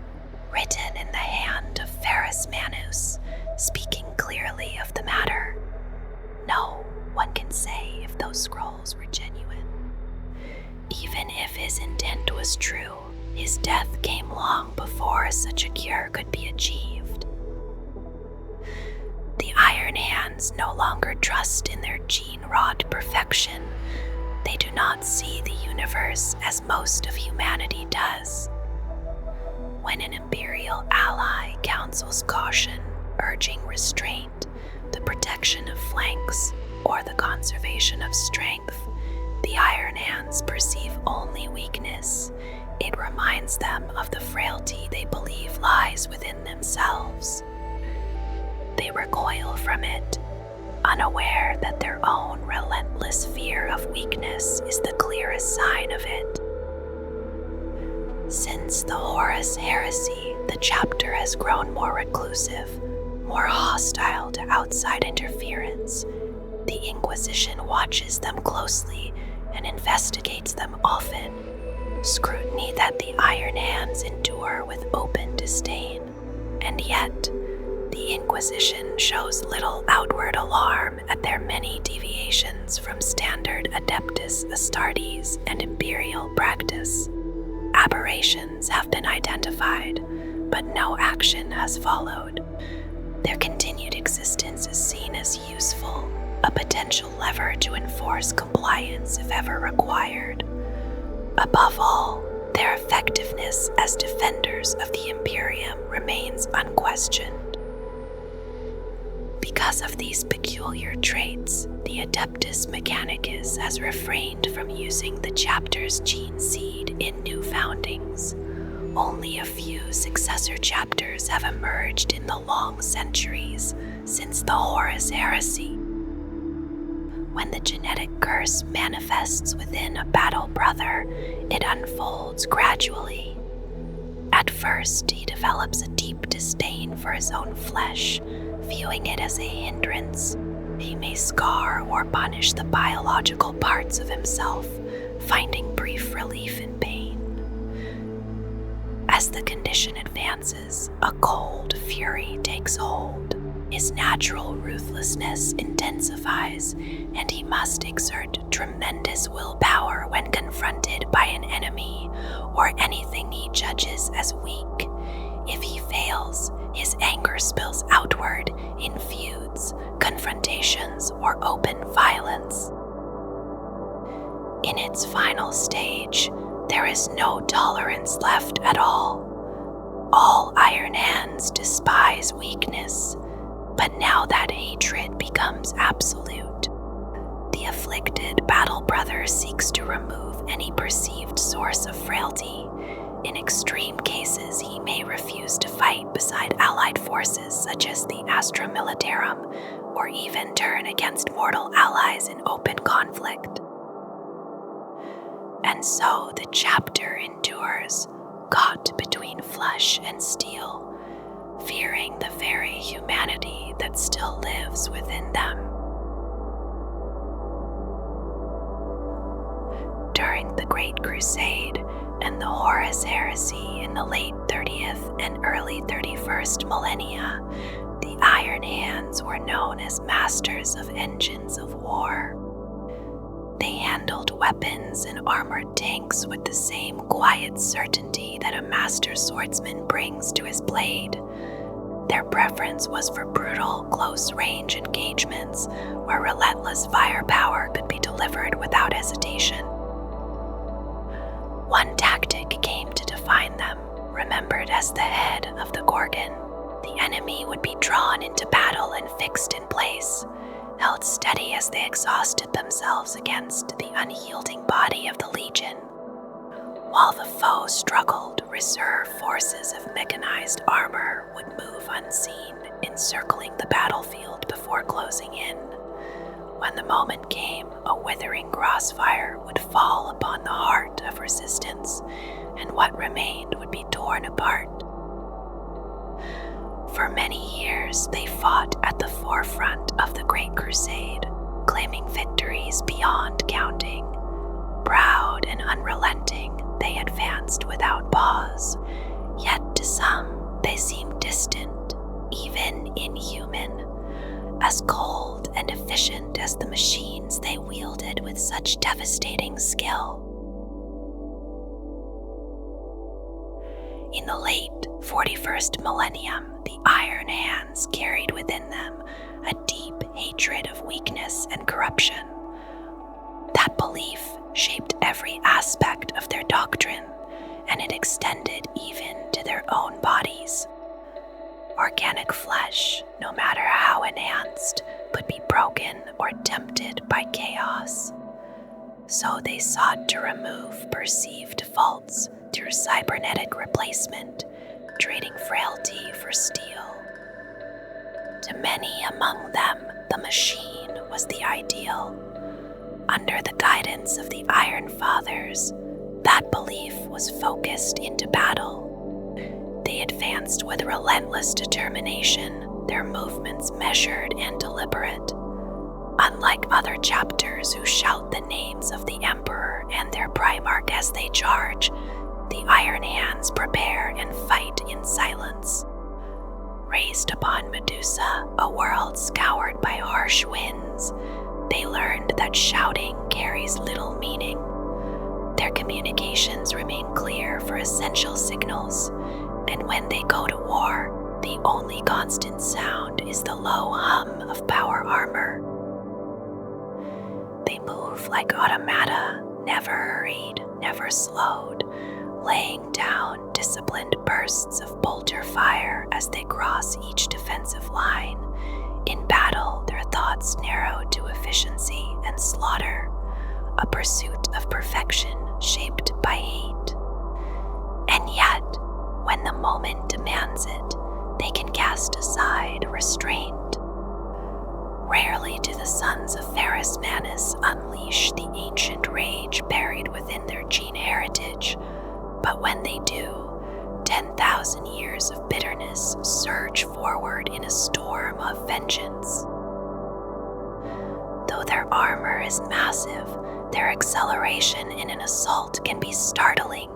written in the hand of Ferrus Manus, speaking clearly of the matter. No one can say if those scrolls were genuine. Even if his intent was true, his death came long before such a cure could be achieved. The Iron Hands no longer trust in their gene-wrought perfection. They do not see the universe as most of humanity does. When an Imperial ally counsels caution, urging restraint, the protection of flanks, or the conservation of strength, the Iron Hands perceive only weakness. It reminds them of the frailty they believe lies within themselves. They recoil from it, unaware that their own relentless fear of weakness is the clearest sign of it. Since the Horus Heresy, the chapter has grown more reclusive, more hostile to outside interference. The Inquisition watches them closely and investigates them often, scrutiny that the Iron Hands endure with open disdain. And yet, the Inquisition shows little outward alarm at their many deviations from standard Adeptus Astartes and Imperial practice. Aberrations have been identified, but no action has followed. Their continued existence is seen as useful, a potential lever to enforce compliance if ever required. Above all, their effectiveness as defenders of the Imperium remains unquestioned. Because of these peculiar traits, the Adeptus Mechanicus has refrained from using the chapter's gene seed in new foundings. Only a few successor chapters have emerged in the long centuries since the Horus Heresy. When the genetic curse manifests within a battle brother, it unfolds gradually. At first, he develops a deep disdain for his own flesh, viewing it as a hindrance. He may scar or punish the biological parts of himself, finding brief relief in pain. As the condition advances, a cold fury takes hold. His natural ruthlessness intensifies, and he must exert tremendous willpower when confronted by an enemy or anything he judges as weak. If he fails, his anger spills outward in feuds, confrontations, or open violence. In its final stage, there is no tolerance left at all. All Iron Hands despise weakness, but now that hatred becomes absolute. The afflicted battle brother seeks to remove any perceived source of frailty. In extreme cases, he may refuse to fight beside allied forces such as the Astra Militarum, or even turn against mortal allies in open conflict. And so the chapter endures, caught between flesh and steel, fearing the very humanity that still lives within them. During the Great Crusade and the Horus Heresy in the late 30th and early 31st millennia, the Iron Hands were known as masters of engines of war. They handled weapons and armored tanks with the same quiet certainty that a master swordsman brings to his blade. Their preference was for brutal, close-range engagements where relentless firepower could be delivered without hesitation. One tactic came to define them, remembered as the head of the Gorgon. The enemy would be drawn into battle and fixed in place, held steady as they exhausted themselves against the unyielding body of the Legion. While the foe struggled, reserve forces of mechanized armor would move unseen, encircling the battlefield before closing in. When the moment came, a withering crossfire would fall upon the heart of resistance, and what remained would be torn apart. For many years, they fought at the forefront of the Great Crusade, claiming victories beyond counting. Proud and unrelenting, they advanced without pause. Yet to some, they seemed distant, even inhuman, as cold and efficient as the machines they wielded with such devastating skill. In the late 41st millennium, the Iron Hands carried within them a deep hatred of weakness and corruption. That belief shaped every aspect of their doctrine, and it extended even to their own bodies. Organic flesh, no matter how enhanced, could be broken or tempted by chaos. So they sought to remove perceived faults through cybernetic replacement, trading frailty for steel. To many among them, the machine was the ideal. Under the guidance of the Iron Fathers, that belief was focused into battle. They advanced with relentless determination, their movements measured and deliberate. Unlike other chapters who shout the names of the Emperor and their Primarch as they charge, the Iron Hands prepare and fight in silence. Raised upon Medusa, a world scoured by harsh winds, they learned that shouting carries little meaning. Their communications remain clear for essential signals, and when they go to war, the only constant sound is the low hum of power armor. They move like automata, never hurried, never slowed, laying down disciplined bursts of bolter fire as they cross each defensive line. In battle, their thoughts narrow to efficiency and slaughter, a pursuit of perfection shaped by hate. And yet, when the moment demands it, they can cast aside restraint. Rarely do the sons of Ferrus Manus unleash the ancient rage buried within their gene heritage, but when they do, 10,000 years of bitterness surge forward in a storm of vengeance. Though their armor is massive, their acceleration in an assault can be startling.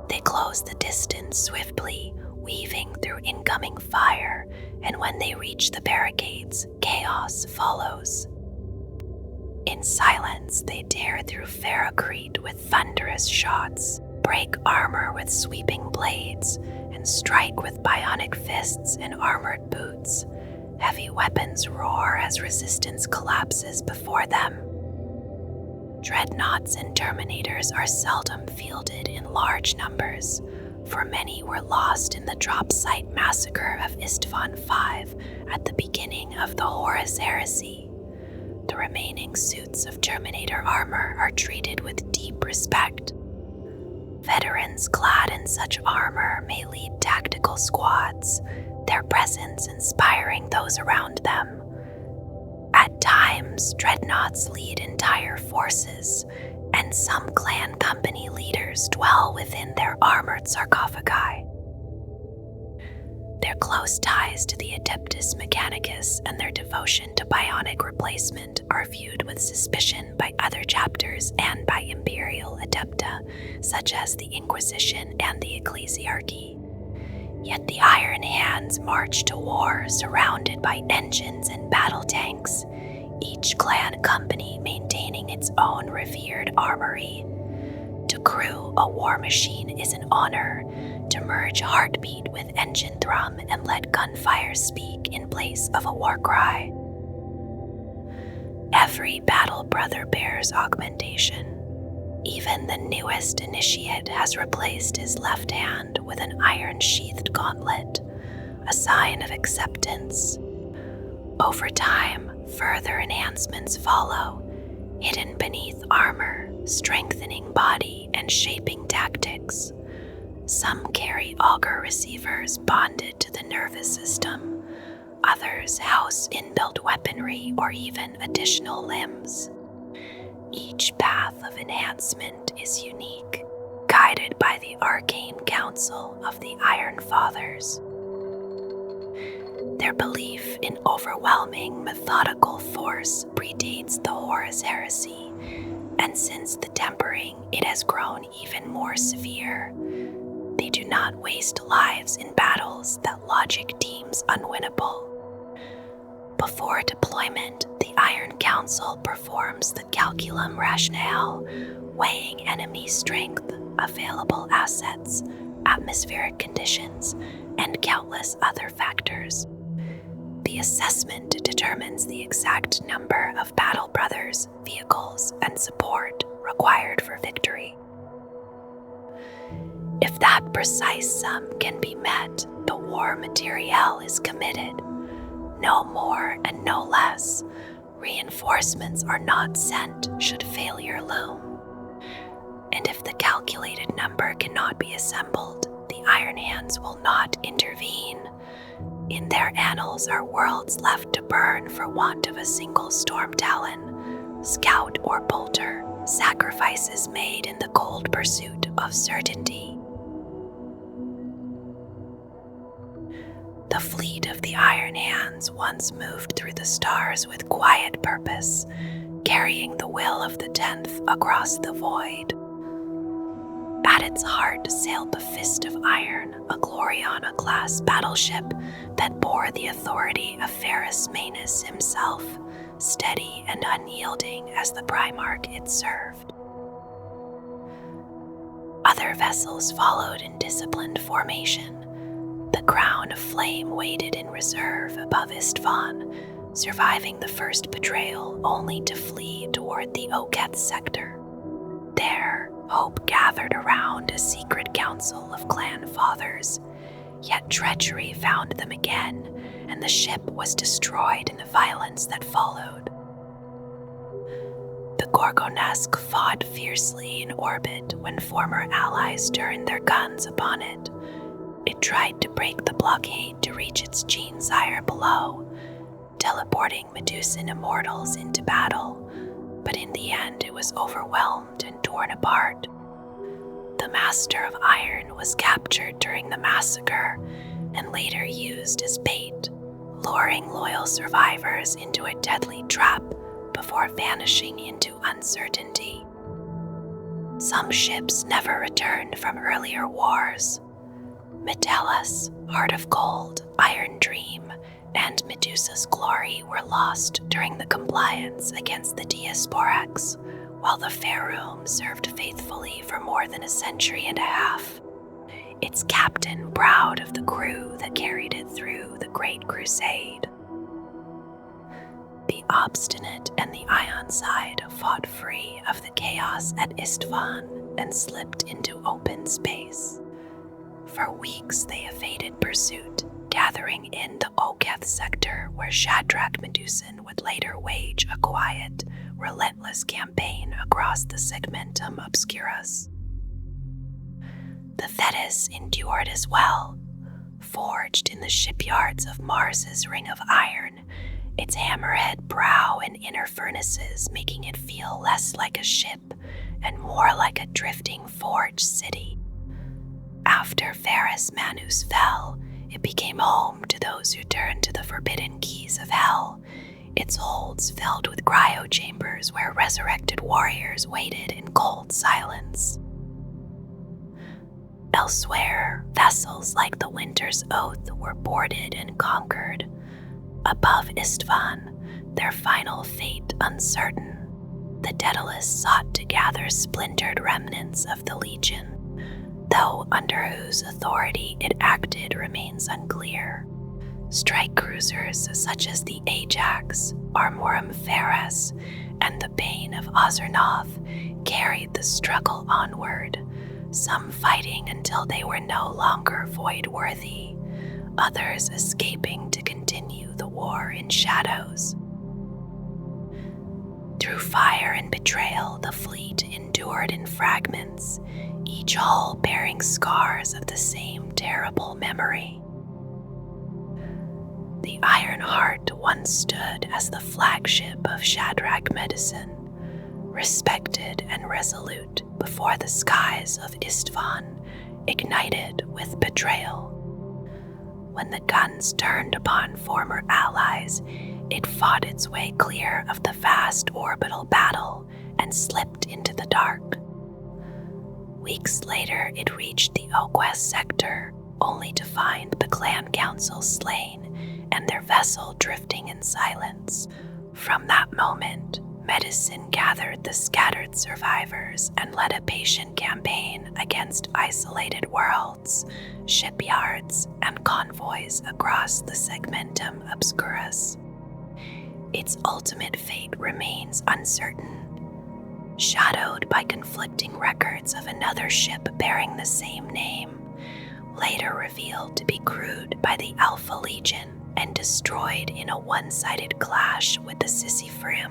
They close the distance swiftly, weaving through incoming fire, and when they reach the barricades, chaos follows. In silence, they tear through ferrocrete with thunderous shots, break armor with sweeping blades, and strike with bionic fists and armored boots. Heavy weapons roar as resistance collapses before them. Dreadnoughts and Terminators are seldom fielded in large numbers, for many were lost in the drop site massacre of Istvan V at the beginning of the Horus Heresy. The remaining suits of Terminator armor are treated with deep respect. Veterans clad in such armor may lead tactical squads, their presence inspiring those around them. At times, dreadnoughts lead entire forces, and some clan company leaders dwell within their armored sarcophagi. Their close ties to the Adeptus Mechanicus and their devotion to bionic replacement are viewed with suspicion by other chapters and by Imperial Adepta, such as the Inquisition and the Ecclesiarchy. Yet the Iron Hands march to war surrounded by engines and battle tanks, each clan company maintaining its own revered armory. To crew a war machine is an honor, to merge heartbeat with engine thrum and let gunfire speak in place of a war cry. Every battle brother bears augmentation. Even the newest initiate has replaced his left hand with an iron-sheathed gauntlet, a sign of acceptance. Over time, further enhancements follow, hidden beneath armor, strengthening body and shaping tactics. Some carry auger receivers bonded to the nervous system. Others house inbuilt weaponry or even additional limbs. Each path of enhancement is unique, guided by the arcane counsel of the Iron Fathers. Their belief in overwhelming methodical force predates the Horus Heresy, and since the tempering, it has grown even more severe. They do not waste lives in battles that logic deems unwinnable. Before deployment, the Iron Council performs the calculum rationale, weighing enemy strength, available assets, atmospheric conditions, and countless other factors. The assessment determines the exact number of battle brothers, vehicles, and support required for victory. If that precise sum can be met, the war materiel is committed. No more and no less. Reinforcements are not sent should failure loom. and if the calculated number cannot be assembled, the Iron Hands will not intervene. In their annals are worlds left to burn for want of a single Storm Talon, Scout or Bolter, sacrifices made in the cold pursuit of certainty. The fleet of the Iron Hands once moved through the stars with quiet purpose, carrying the will of the 10th across the void. At its heart sailed the Fist of Iron, a Gloriana-class battleship that bore the authority of Ferrus Manus himself, steady and unyielding as the Primarch it served. Other vessels followed in disciplined formation. The Crown of Flame waited in reserve above Istvan, surviving the first betrayal only to flee toward the Oketh sector. There, hope gathered around a secret council of clan fathers, yet treachery found them again, and the ship was destroyed in the violence that followed. The Gorgonesque fought fiercely in orbit when former allies turned their guns upon it. It tried to break the blockade to reach its Genesire below, teleporting Medusan immortals into battle, but in the end it was overwhelmed and torn apart. The Master of Iron was captured during the massacre and later used as bait, luring loyal survivors into a deadly trap before vanishing into uncertainty. Some ships never returned from earlier wars. Metellus, Heart of Gold, Iron Dream, and Medusa's Glory were lost during the compliance against the Diasporex, while the Ferrum served faithfully for more than a century and a half. Its captain proud of the crew that carried it through the Great Crusade. The Obstinate and the Ironside fought free of the chaos at Istvan and slipped into open space. For weeks they evaded pursuit, gathering in the Oketh sector where Shadrach Medusan would later wage a quiet, relentless campaign across the Segmentum Obscurus. The Thetis endured as well, forged in the shipyards of Mars's Ring of Iron, its hammerhead brow and inner furnaces making it feel less like a ship and more like a drifting forge city. After Ferrus Manus fell, it became home to those who turned to the forbidden keys of hell, its holds filled with cryo-chambers where resurrected warriors waited in cold silence. Elsewhere, vessels like the Winter's Oath were boarded and conquered. Above Istvan, their final fate uncertain, the Daedalus sought to gather splintered remnants of the Legion, though under whose authority it acted remains unclear. Strike cruisers such as the Ajax, Armorum Ferris, and the Bane of Ozernoth carried the struggle onward, some fighting until they were no longer void-worthy, others escaping to continue the war in shadows. Through fire and betrayal, the fleet endured in fragments, each hull bearing scars of the same terrible memory. The Iron Heart once stood as the flagship of Shadrach Medusan, respected and resolute before the skies of Istvan ignited with betrayal. When the guns turned upon former allies, it fought its way clear of the vast orbital battle and slipped into the dark. Weeks later, it reached the Oketh sector, only to find the clan council slain and their vessel drifting in silence. From that moment, Medusan gathered the scattered survivors and led a patient campaign against isolated worlds, shipyards, and convoys across the Segmentum Obscurus. Its ultimate fate remains uncertain, shadowed by conflicting records of another ship bearing the same name, later revealed to be crewed by the Alpha Legion and destroyed in a one-sided clash with the Sisyphrium.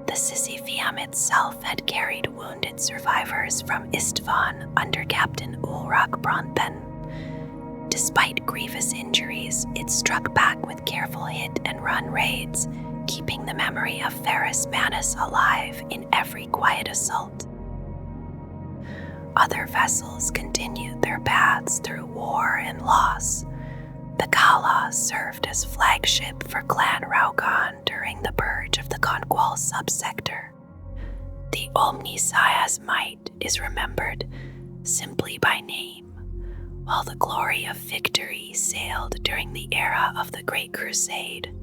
The Sisypheum itself had carried wounded survivors from Istvan under Captain Ulrach Bronthen. Despite grievous injuries, it struck back with careful hit-and-run raids, keeping the memory of Ferrus Manus alive in every quiet assault. Other vessels continued their paths through war and loss. The Kala served as flagship for Clan Raugon during the purge of the Conqual subsector. The Omnissiah's might is remembered simply by name, while the glory of victory sailed during the era of the Great Crusade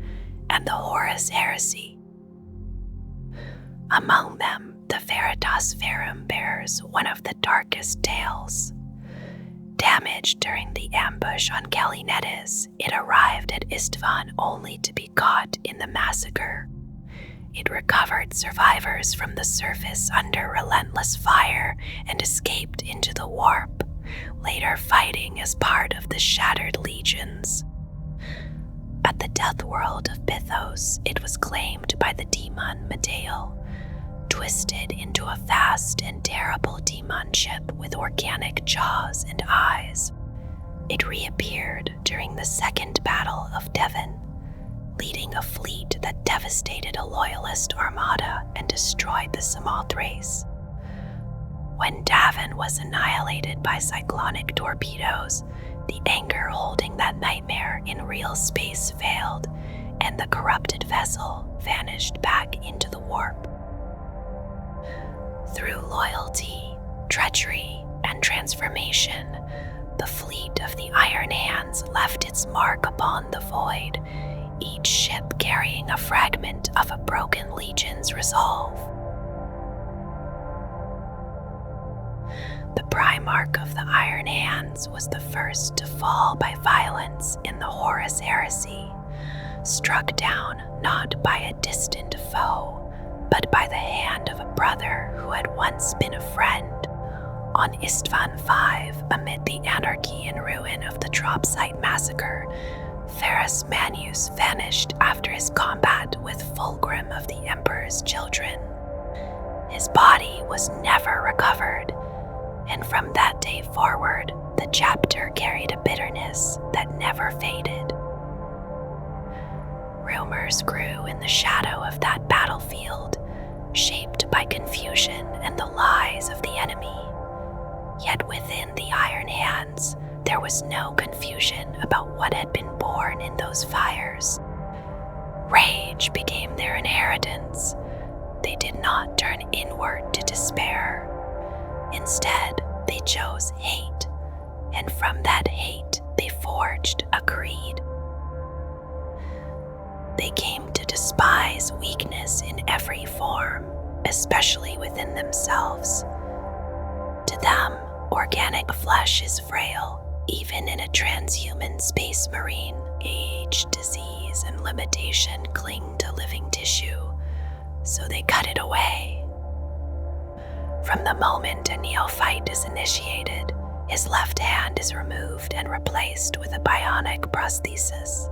and the Horus Heresy. Among them, the Veritas Verum bears one of the darkest tales. Damaged during the ambush on Kallinetis, it arrived at Istvan only to be caught in the massacre. It recovered survivors from the surface under relentless fire and escaped into the warp, later fighting as part of the Shattered Legions. At the death world of Bythos, it was claimed by the demon Medeil, twisted into a vast and terrible demon ship with organic jaws and eyes. It reappeared during the Second Battle of Devon, leading a fleet that devastated a loyalist armada and destroyed the Samothrace. When Davin was annihilated by cyclonic torpedoes, the anchor holding that nightmare in real space failed, and the corrupted vessel vanished back into the warp. Through loyalty, treachery, and transformation, the fleet of the Iron Hands left its mark upon the void, each ship carrying a fragment of a broken legion's resolve. The Primarch of the Iron Hands was the first to fall by violence in the Horus Heresy, struck down not by a distant foe, but by the hand of a brother who had once been a friend. On Istvan V, amid the anarchy and ruin of the Dropsite massacre, Ferrus Manus vanished after his combat with Fulgrim of the Emperor's children. His body was never recovered, and from that day forward, the chapter carried a bitterness that never faded. Rumors grew in the shadow of that battlefield, shaped by confusion and the lies of the enemy. Yet within the Iron Hands, there was no confusion about what had been born in those fires. Rage became their inheritance. They did not turn inward to despair. Instead, they chose hate, and from that hate, they forged a creed. They came to despise weakness in every form, especially within themselves. To them, organic flesh is frail, even in a transhuman space marine. Age, disease, and limitation cling to living tissue, so they cut it away. From the moment a neophyte is initiated, his left hand is removed and replaced with a bionic prosthesis.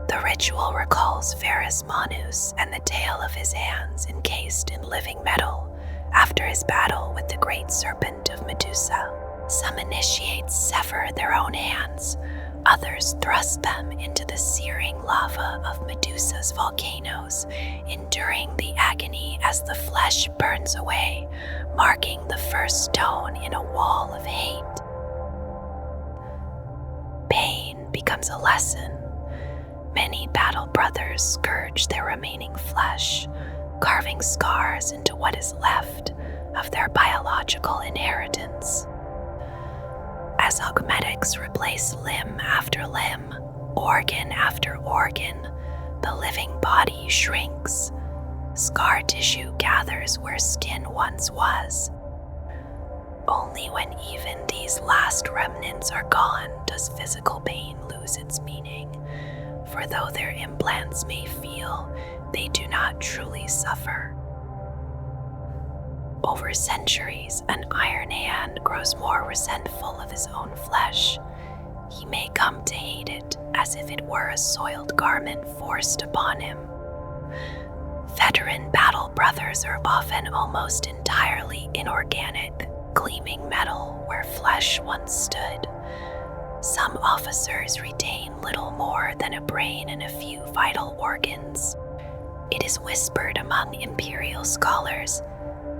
The ritual recalls Ferrus Manus and the tale of his hands encased in living metal after his battle with the great serpent of Medusa. Some initiates sever their own hands, others thrust them into the searing lava of Medusa's volcanoes, enduring the agony as the flesh burns away, marking the first stone in a wall of hate. Pain becomes a lesson. Many battle brothers scourge their remaining flesh, carving scars into what is left of their biological inheritance. As augmetics replace limb after limb, organ after organ, the living body shrinks. Scar tissue gathers where skin once was. Only when even these last remnants are gone does physical pain lose its meaning. For though their implants may feel, they do not truly suffer. Over centuries, an Iron Hand grows more resentful of his own flesh. He may come to hate it as if it were a soiled garment forced upon him. Veteran battle brothers are often almost entirely inorganic, gleaming metal where flesh once stood. Some officers retain little more than a brain and a few vital organs. It is whispered among imperial scholars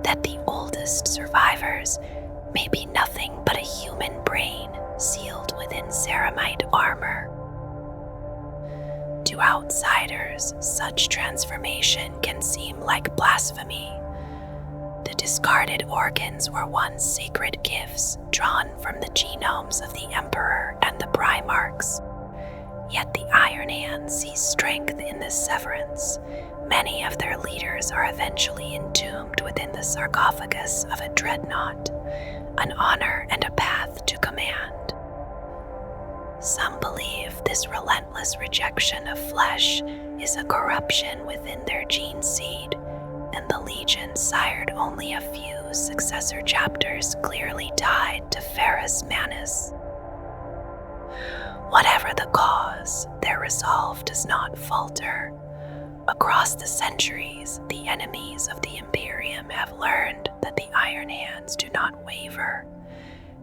that the oldest survivors may be nothing but a human brain sealed within ceramite armor. To outsiders, such transformation can seem like blasphemy. The discarded organs were once sacred gifts drawn from the genomes of the Emperor and the Primarchs. Yet the Iron Hands see strength in this severance. Many of their leaders are eventually entombed within the sarcophagus of a dreadnought, an honor and a path to command. Some believe this relentless rejection of flesh is a corruption within their gene seed, and the Legion sired only a few successor chapters clearly tied to Ferrus Manus. Whatever the cause, their resolve does not falter. Across the centuries, the enemies of the Imperium have learned that the Iron Hands do not waver,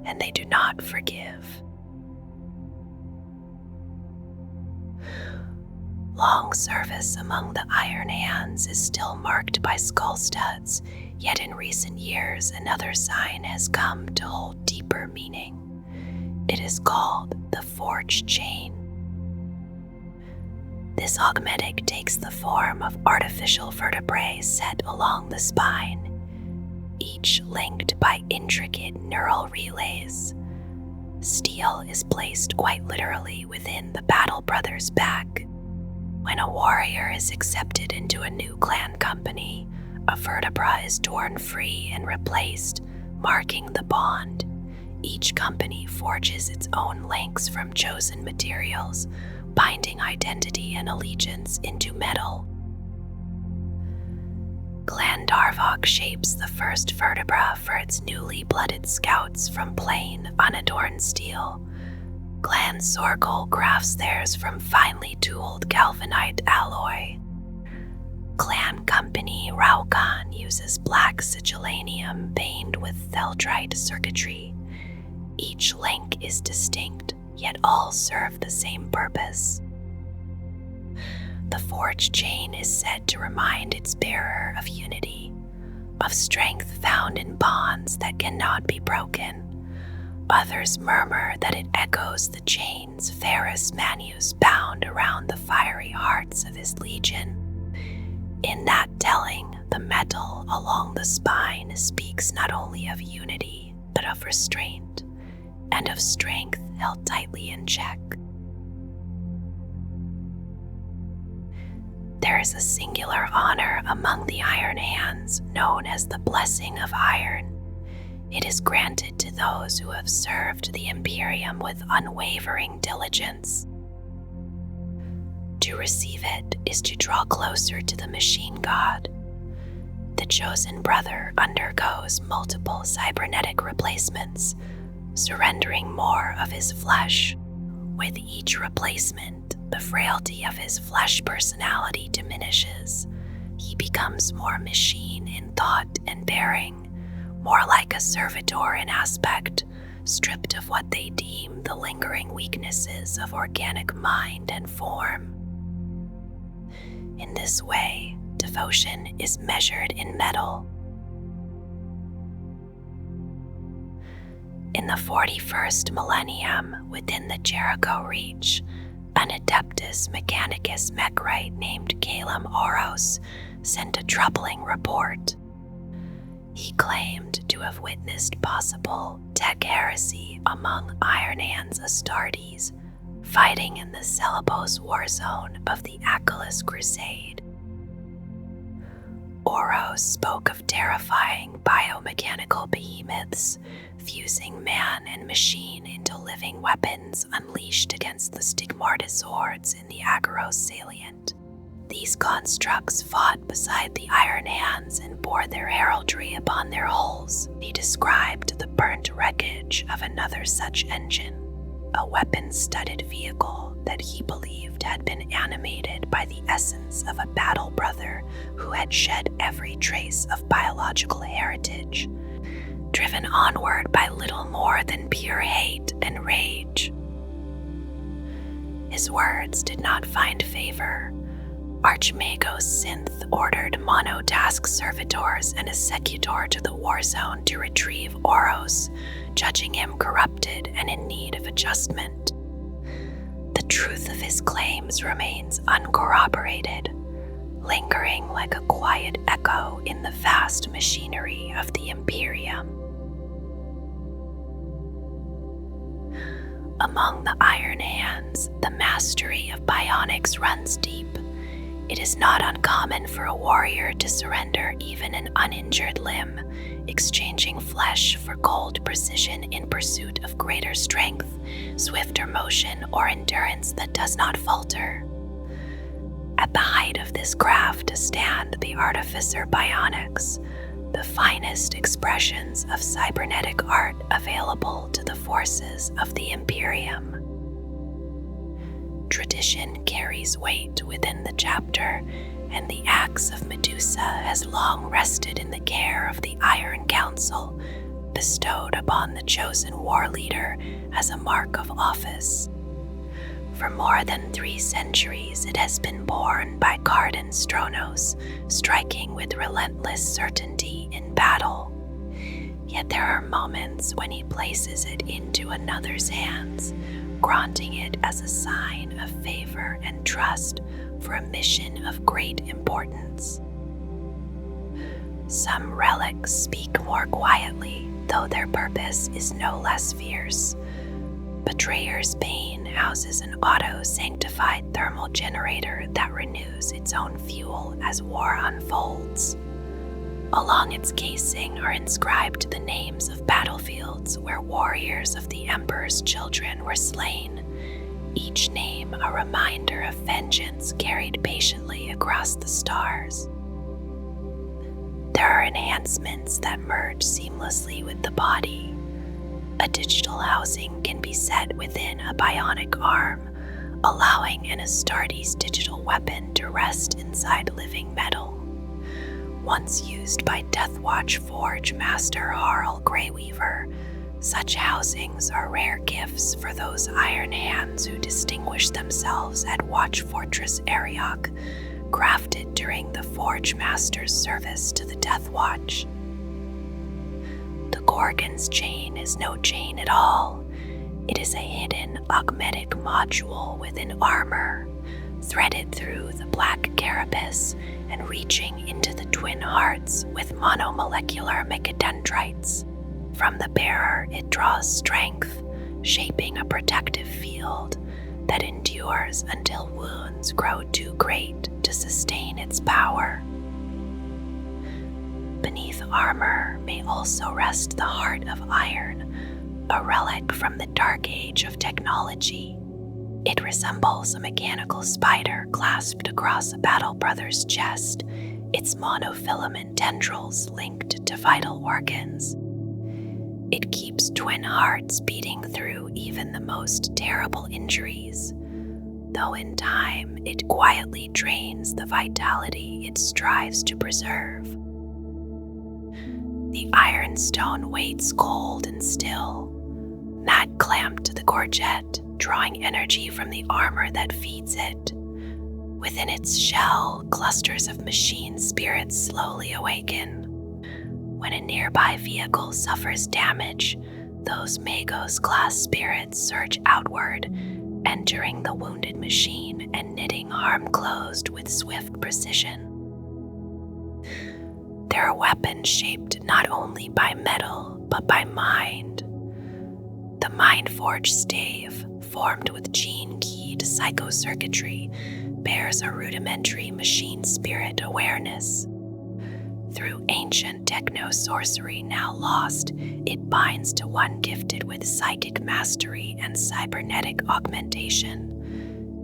and they do not forgive. Long service among the Iron Hands is still marked by skull studs, yet in recent years another sign has come to hold deeper meaning. It is called the Forgechain. This augmetic takes the form of artificial vertebrae set along the spine, each linked by intricate neural relays. Steel is placed quite literally within the battle brother's back. When a warrior is accepted into a new clan company, a vertebra is torn free and replaced, marking the bond. Each company forges its own links from chosen materials, binding identity and allegiance into metal. Clan Darvok shapes the first vertebra for its newly blooded scouts from plain, unadorned steel. Clan Sorkul crafts theirs from finely tooled galvanite alloy. Clan Company Raukan uses black sigillanium veined with theldrite circuitry. Each link is distinct, yet all serve the same purpose. The Forgechain is said to remind its bearer of unity, of strength found in bonds that cannot be broken. Others murmur that it echoes the chains Ferrus Manus bound around the fiery hearts of his legion. In that telling, the metal along the spine speaks not only of unity, but of restraint, and of strength held tightly in check. There is a singular honor among the Iron Hands known as the Blessing of Iron. It is granted to those who have served the Imperium with unwavering diligence. To receive it is to draw closer to the machine god. The chosen brother undergoes multiple cybernetic replacements, surrendering more of his flesh. With each replacement, the frailty of his flesh personality diminishes. He becomes more machine in thought and bearing, more like a servitor in aspect, stripped of what they deem the lingering weaknesses of organic mind and form. In this way, devotion is measured in metal. In the 41st millennium, within the Jericho Reach, an Adeptus Mechanicus mechrite named Calum Oros sent a troubling report. He claimed to have witnessed possible Tech-Heresy among Iron Hands Astartes, fighting in the Celebos war zone of the Achilles Crusade. Oros spoke of terrifying biomechanical behemoths, fusing man and machine into living weapons unleashed against the Stigmartis hordes in the Agoros salient. These constructs fought beside the Iron Hands and bore their heraldry upon their hulls. He described the burnt wreckage of another such engine. a weapon-studded vehicle that he believed had been animated by the essence of a battle brother who had shed every trace of biological heritage, driven onward by little more than pure hate and rage. His words did not find favor. Archmagos Synth ordered monotask servitors and a secutor to the war zone to retrieve Oros, judging him corrupted and in need of adjustment. The truth of his claims remains uncorroborated, lingering like a quiet echo in the vast machinery of the Imperium. Among the Iron Hands, the mastery of bionics runs deep. It is not uncommon for a warrior to surrender even an uninjured limb, exchanging flesh for cold precision in pursuit of greater strength, swifter motion, or endurance that does not falter. At the height of this craft stand the Artificer Bionics, the finest expressions of cybernetic art available to the forces of the Imperium. Tradition carries weight within the chapter, and the axe of Medusa has long rested in the care of the Iron Council, bestowed upon the chosen war leader as a mark of office. For more than 3 centuries it has been borne by Cardan Stronos, striking with relentless certainty in battle. Yet there are moments when he places it into another's hands, granting it as a sign of favor and trust for a mission of great importance. Some relics speak more quietly, though their purpose is no less fierce. Betrayer's Bane houses an auto-sanctified thermal generator that renews its own fuel as war unfolds. Along its casing are inscribed the names of battlefields where warriors of the Emperor's children were slain, each name a reminder of vengeance carried patiently across the stars. There are enhancements that merge seamlessly with the body. A digital housing can be set within a bionic arm, allowing an Astartes digital weapon to rest inside living metal. Once used by Deathwatch Forge Master Harl Greyweaver, such housings are rare gifts for those Iron Hands who distinguish themselves at Watch Fortress Ariok, crafted during the Forge Master's service to the Deathwatch. The Gorgon's chain is no chain at all. It is a hidden augmetic module within armor, threaded through the black carapace and reaching into the twin hearts with monomolecular mechadendrites. From the bearer it draws strength, shaping a protective field that endures until wounds grow too great to sustain its power. Beneath armor may also rest the Heart of Iron, a relic from the Dark Age of technology. It resembles a mechanical spider clasped across a battle brother's chest, its monofilament tendrils linked to vital organs. It keeps twin hearts beating through even the most terrible injuries, though in time it quietly drains the vitality it strives to preserve. The Iron Stone waits cold and still, mat clamped to the gorget, drawing energy from the armor that feeds it. Within its shell, clusters of machine spirits slowly awaken. When a nearby vehicle suffers damage, those Magos-class spirits surge outward, entering the wounded machine and knitting harm closed with swift precision. There are weapons shaped not only by metal, but by mind. The Mindforge stave, formed with gene-keyed psychocircuitry, bears a rudimentary machine spirit awareness. Through ancient techno-sorcery now lost, it binds to one gifted with psychic mastery and cybernetic augmentation.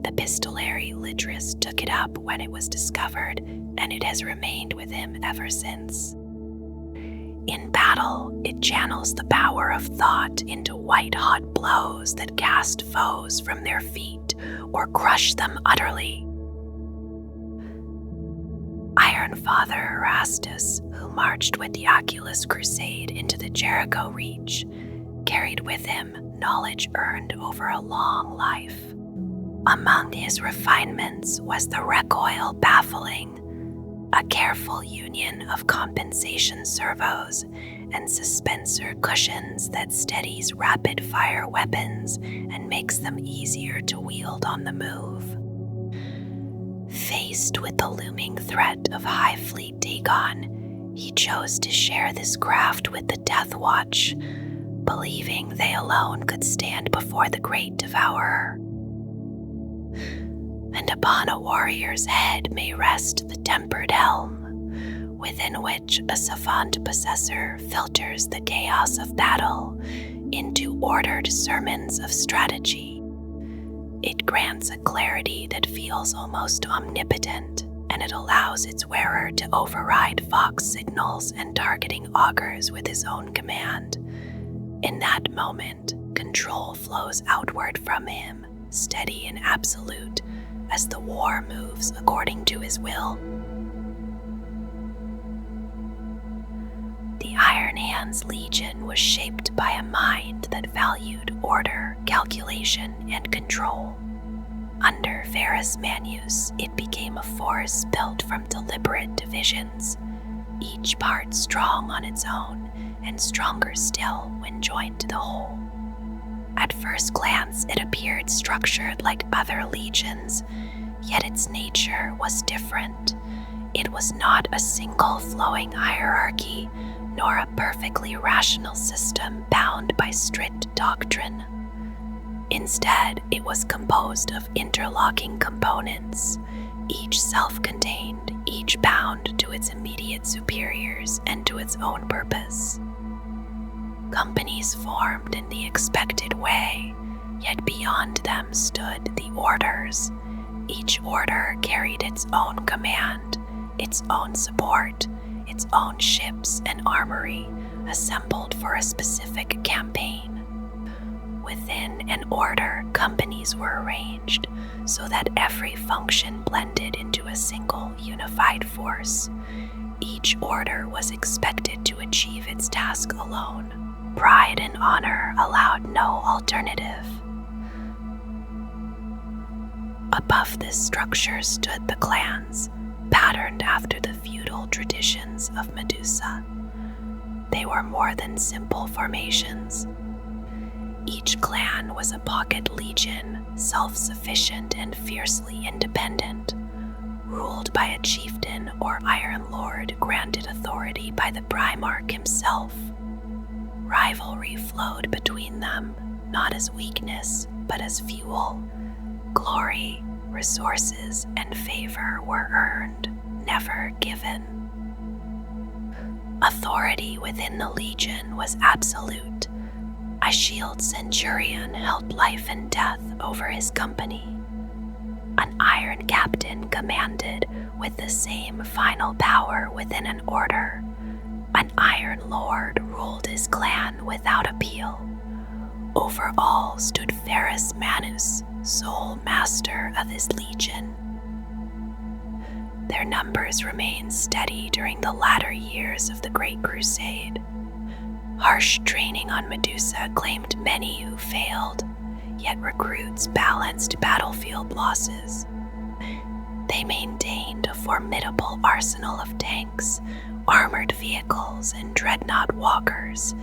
The epistolary Lidris took it up when it was discovered, and it has remained with him ever since. In battle, battle, it channels the power of thought into white-hot blows that cast foes from their feet or crush them utterly. Iron Father Erastus, who marched with the Oculus Crusade into the Jericho Reach, carried with him knowledge earned over a long life. Among his refinements was the recoil baffling, a careful union of compensation servos and suspensor cushions that steadies rapid-fire weapons and makes them easier to wield on the move. Faced with the looming threat of High Fleet Dagon, he chose to share this craft with the Death Watch, believing they alone could stand before the Great Devourer. And upon a warrior's head may rest the tempered helm, within which a savant possessor filters the chaos of battle into ordered sermons of strategy. It grants a clarity that feels almost omnipotent, and it allows its wearer to override Vox signals and targeting augurs with his own command. In that moment, control flows outward from him, steady and absolute, as the war moves according to his will. The Iron Hands Legion was shaped by a mind that valued order, calculation, and control. Under Ferrus Manus, it became a force built from deliberate divisions, each part strong on its own, and stronger still when joined to the whole. At first glance, it appeared structured like other legions, yet its nature was different. It was not a single flowing hierarchy, nor a perfectly rational system bound by strict doctrine. Instead, it was composed of interlocking components, each self-contained, each bound to its immediate superiors and to its own purpose. Companies formed in the expected way, yet beyond them stood the orders. Each order carried its own command, its own support, its own ships and armory, assembled for a specific campaign. Within an order, companies were arranged so that every function blended into a single unified force. Each order was expected to achieve its task alone. Pride and honor allowed no alternative. Above this structure stood the clans, patterned after the feudal traditions of Medusa. They were more than simple formations. Each clan was a pocket legion, self-sufficient and fiercely independent, ruled by a chieftain or Iron Lord granted authority by the Primarch himself. Rivalry flowed between them, not as weakness, but as fuel. Glory, resources, and favor were earned, never given. Authority within the legion was absolute. A shield centurion held life and death over his company. An iron captain commanded with the same final power within an order. An Iron Lord ruled his clan without appeal. Over all stood Ferrus Manus, sole master of his legion. Their numbers remained steady during the latter years of the Great Crusade. Harsh training on Medusa claimed many who failed, yet recruits balanced battlefield losses. They maintained a formidable arsenal of tanks, armored vehicles, and dreadnought walkers.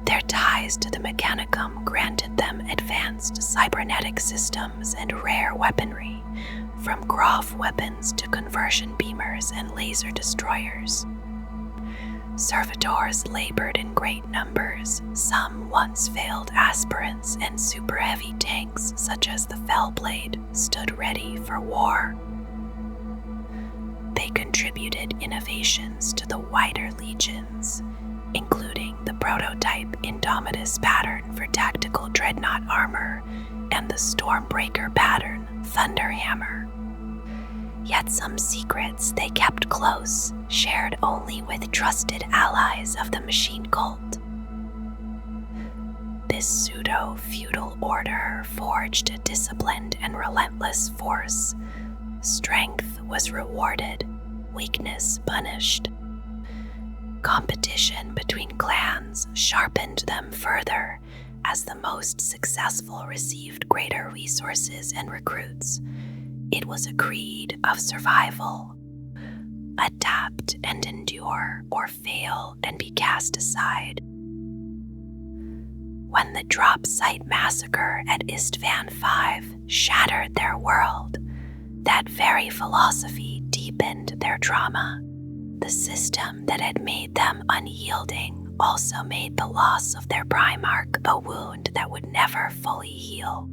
Their ties to the Mechanicum granted them advanced cybernetic systems and rare weaponry, from Groff weapons to conversion beamers and laser destroyers. Servitors labored in great numbers. Some once failed aspirants and super heavy tanks, such as the Fellblade, stood ready for war. They contributed innovations to the wider legions, including the prototype Indomitus pattern for tactical dreadnought armor and the Stormbreaker pattern Thunderhammer. yet some secrets they kept close, shared only with trusted allies of the machine cult. This pseudo-feudal order forged a disciplined and relentless force. Strength was rewarded, weakness punished. Competition between clans sharpened them further as the most successful received greater resources and recruits. It was a creed of survival. Adapt and endure, or fail and be cast aside. When the drop site massacre at Istvan V shattered their world, that very philosophy deepened their trauma. The system that had made them unyielding also made the loss of their Primarch a wound that would never fully heal.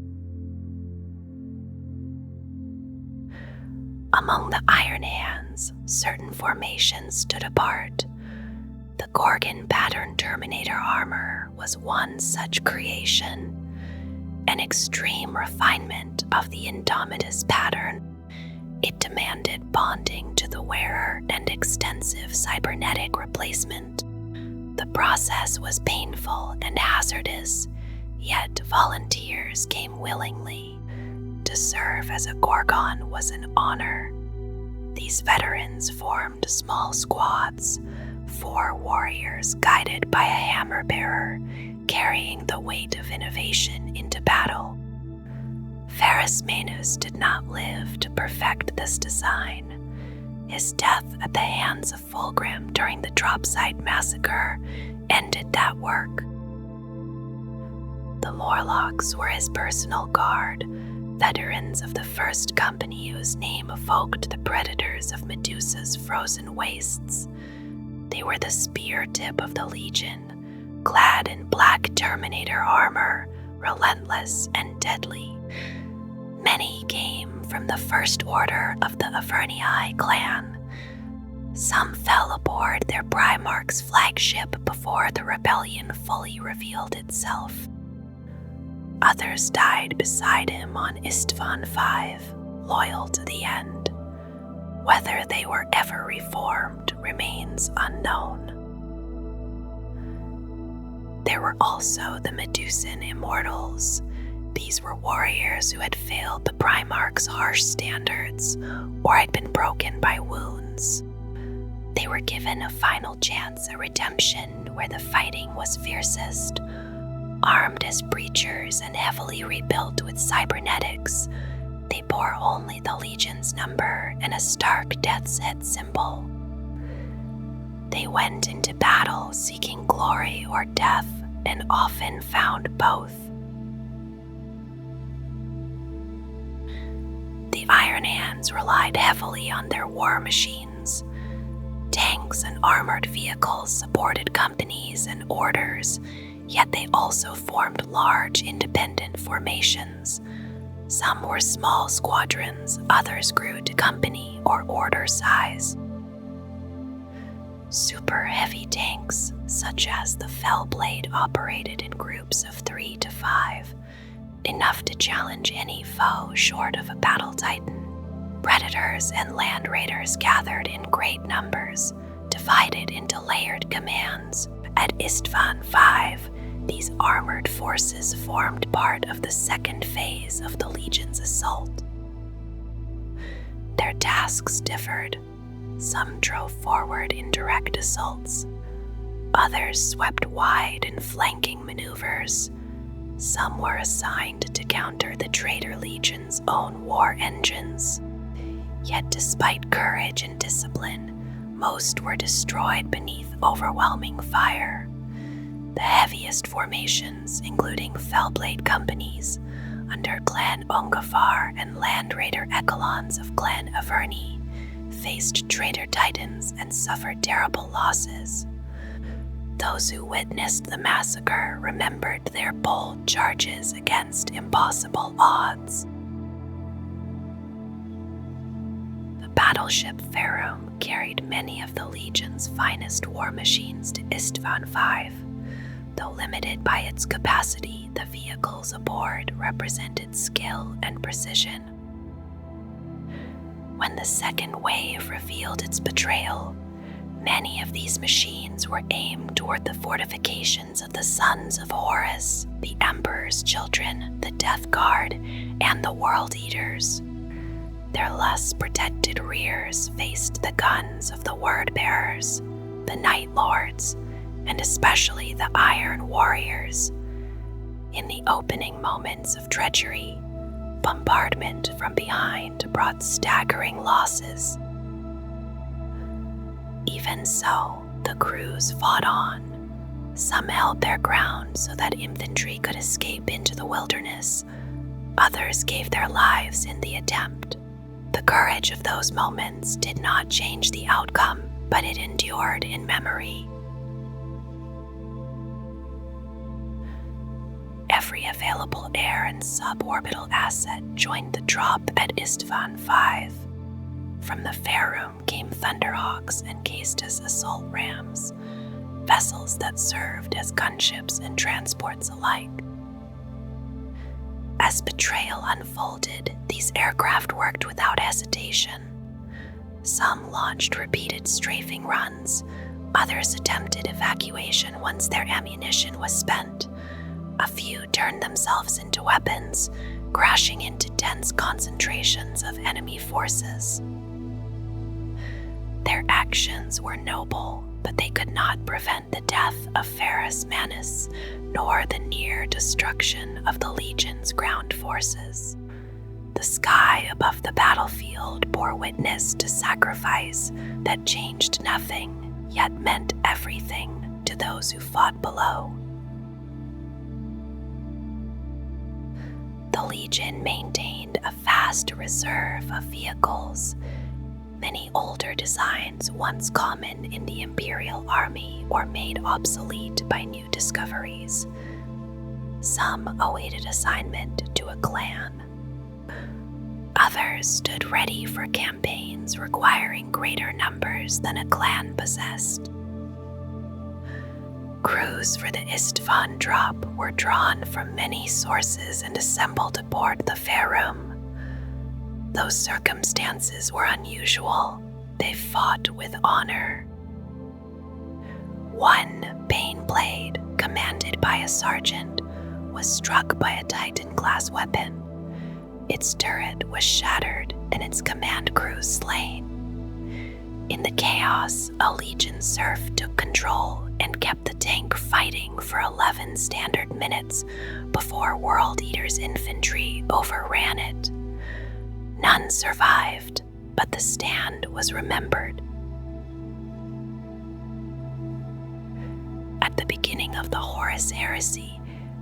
Among the Iron Hands, certain formations stood apart. The Gorgon pattern Terminator armor was one such creation, an extreme refinement of the Indomitus pattern. It demanded bonding to the wearer and extensive cybernetic replacement. The process was painful and hazardous, yet volunteers came willingly. To serve as a Gorgon was an honor. These veterans formed small squads, 4 warriors guided by a hammer bearer, carrying the weight of innovation into battle. Ferrus Manus did not live to perfect this design. His death at the hands of Fulgrim during the Dropside massacre ended that work. The Morlocks were his personal guard, veterans of the first company whose name evoked the predators of Medusa's frozen wastes. They were the spear tip of the Legion, clad in black Terminator armor, relentless and deadly. Many came from the First Order of the Avernii clan. Some fell aboard their Primarch's flagship before the rebellion fully revealed itself. Others died beside him on Istvan V, loyal to the end. Whether they were ever reformed remains unknown. There were also the Medusan Immortals. These were warriors who had failed the Primarch's harsh standards or had been broken by wounds. They were given a final chance at redemption where the fighting was fiercest. Armed as breachers and heavily rebuilt with cybernetics, they bore only the Legion's number and a stark death's head symbol. They went into battle seeking glory or death and often found both. The Iron Hands relied heavily on their war machines. Tanks and armored vehicles supported companies and orders, yet they also formed large independent formations. Some were small squadrons, others grew to company or order size. Super heavy tanks, such as the Fellblade, operated in groups of 3 to 5, enough to challenge any foe short of a battle titan. Predators and land raiders gathered in great numbers, divided into layered commands. At Istvan V, these armored forces formed part of the second phase of the Legion's assault. Their tasks differed. Some drove forward in direct assaults. Others swept wide in flanking maneuvers. Some were assigned to counter the Traitor Legion's own war engines. Yet despite courage and discipline, most were destroyed beneath overwhelming fire. The heaviest formations, including Fellblade companies, under Clan Ongafar and Land Raider Echelons of Clan Averni, faced traitor titans and suffered terrible losses. Those who witnessed the massacre remembered their bold charges against impossible odds. The battleship Ferrum carried many of the Legion's finest war machines to Istvan V. Though limited by its capacity, the vehicles aboard represented skill and precision. When the second wave revealed its betrayal, many of these machines were aimed toward the fortifications of the Sons of Horus, the Emperor's children, the Death Guard, and the World Eaters. Their less protected rears faced the guns of the Word Bearers, the Night Lords, and especially the Iron Warriors. In the opening moments of treachery, bombardment from behind brought staggering losses. Even so, the crews fought on. Some held their ground so that infantry could escape into the wilderness. Others gave their lives in the attempt. The courage of those moments did not change the outcome, but it endured in memory. Every available air and suborbital asset joined the drop at Istvan 5. From the Faerûn came Thunderhawks and Caestus assault rams, vessels that served as gunships and transports alike. As betrayal unfolded, these aircraft worked without hesitation. Some launched repeated strafing runs, others attempted evacuation once their ammunition was spent. A few turned themselves into weapons, crashing into dense concentrations of enemy forces. Their actions were noble, but they could not prevent the death of Ferrus Manus, nor the near destruction of the Legion's ground forces. The sky above the battlefield bore witness to sacrifice that changed nothing, yet meant everything to those who fought below. The Legion maintained a vast reserve of vehicles. Many older designs once common in the Imperial Army were made obsolete by new discoveries. Some awaited assignment to a clan. Others stood ready for campaigns requiring greater numbers than a clan possessed. Crews for the Istvan drop were drawn from many sources and assembled aboard the Faerûn. Though circumstances were unusual, they fought with honor. One Baneblade, commanded by a sergeant, was struck by a Titan-class weapon. Its turret was shattered and its command crew slain. In the chaos, a Legion serf took control and kept the tank fighting for 11 standard minutes before World Eater's infantry overran it. None survived, but the stand was remembered. At the beginning of the Horus Heresy,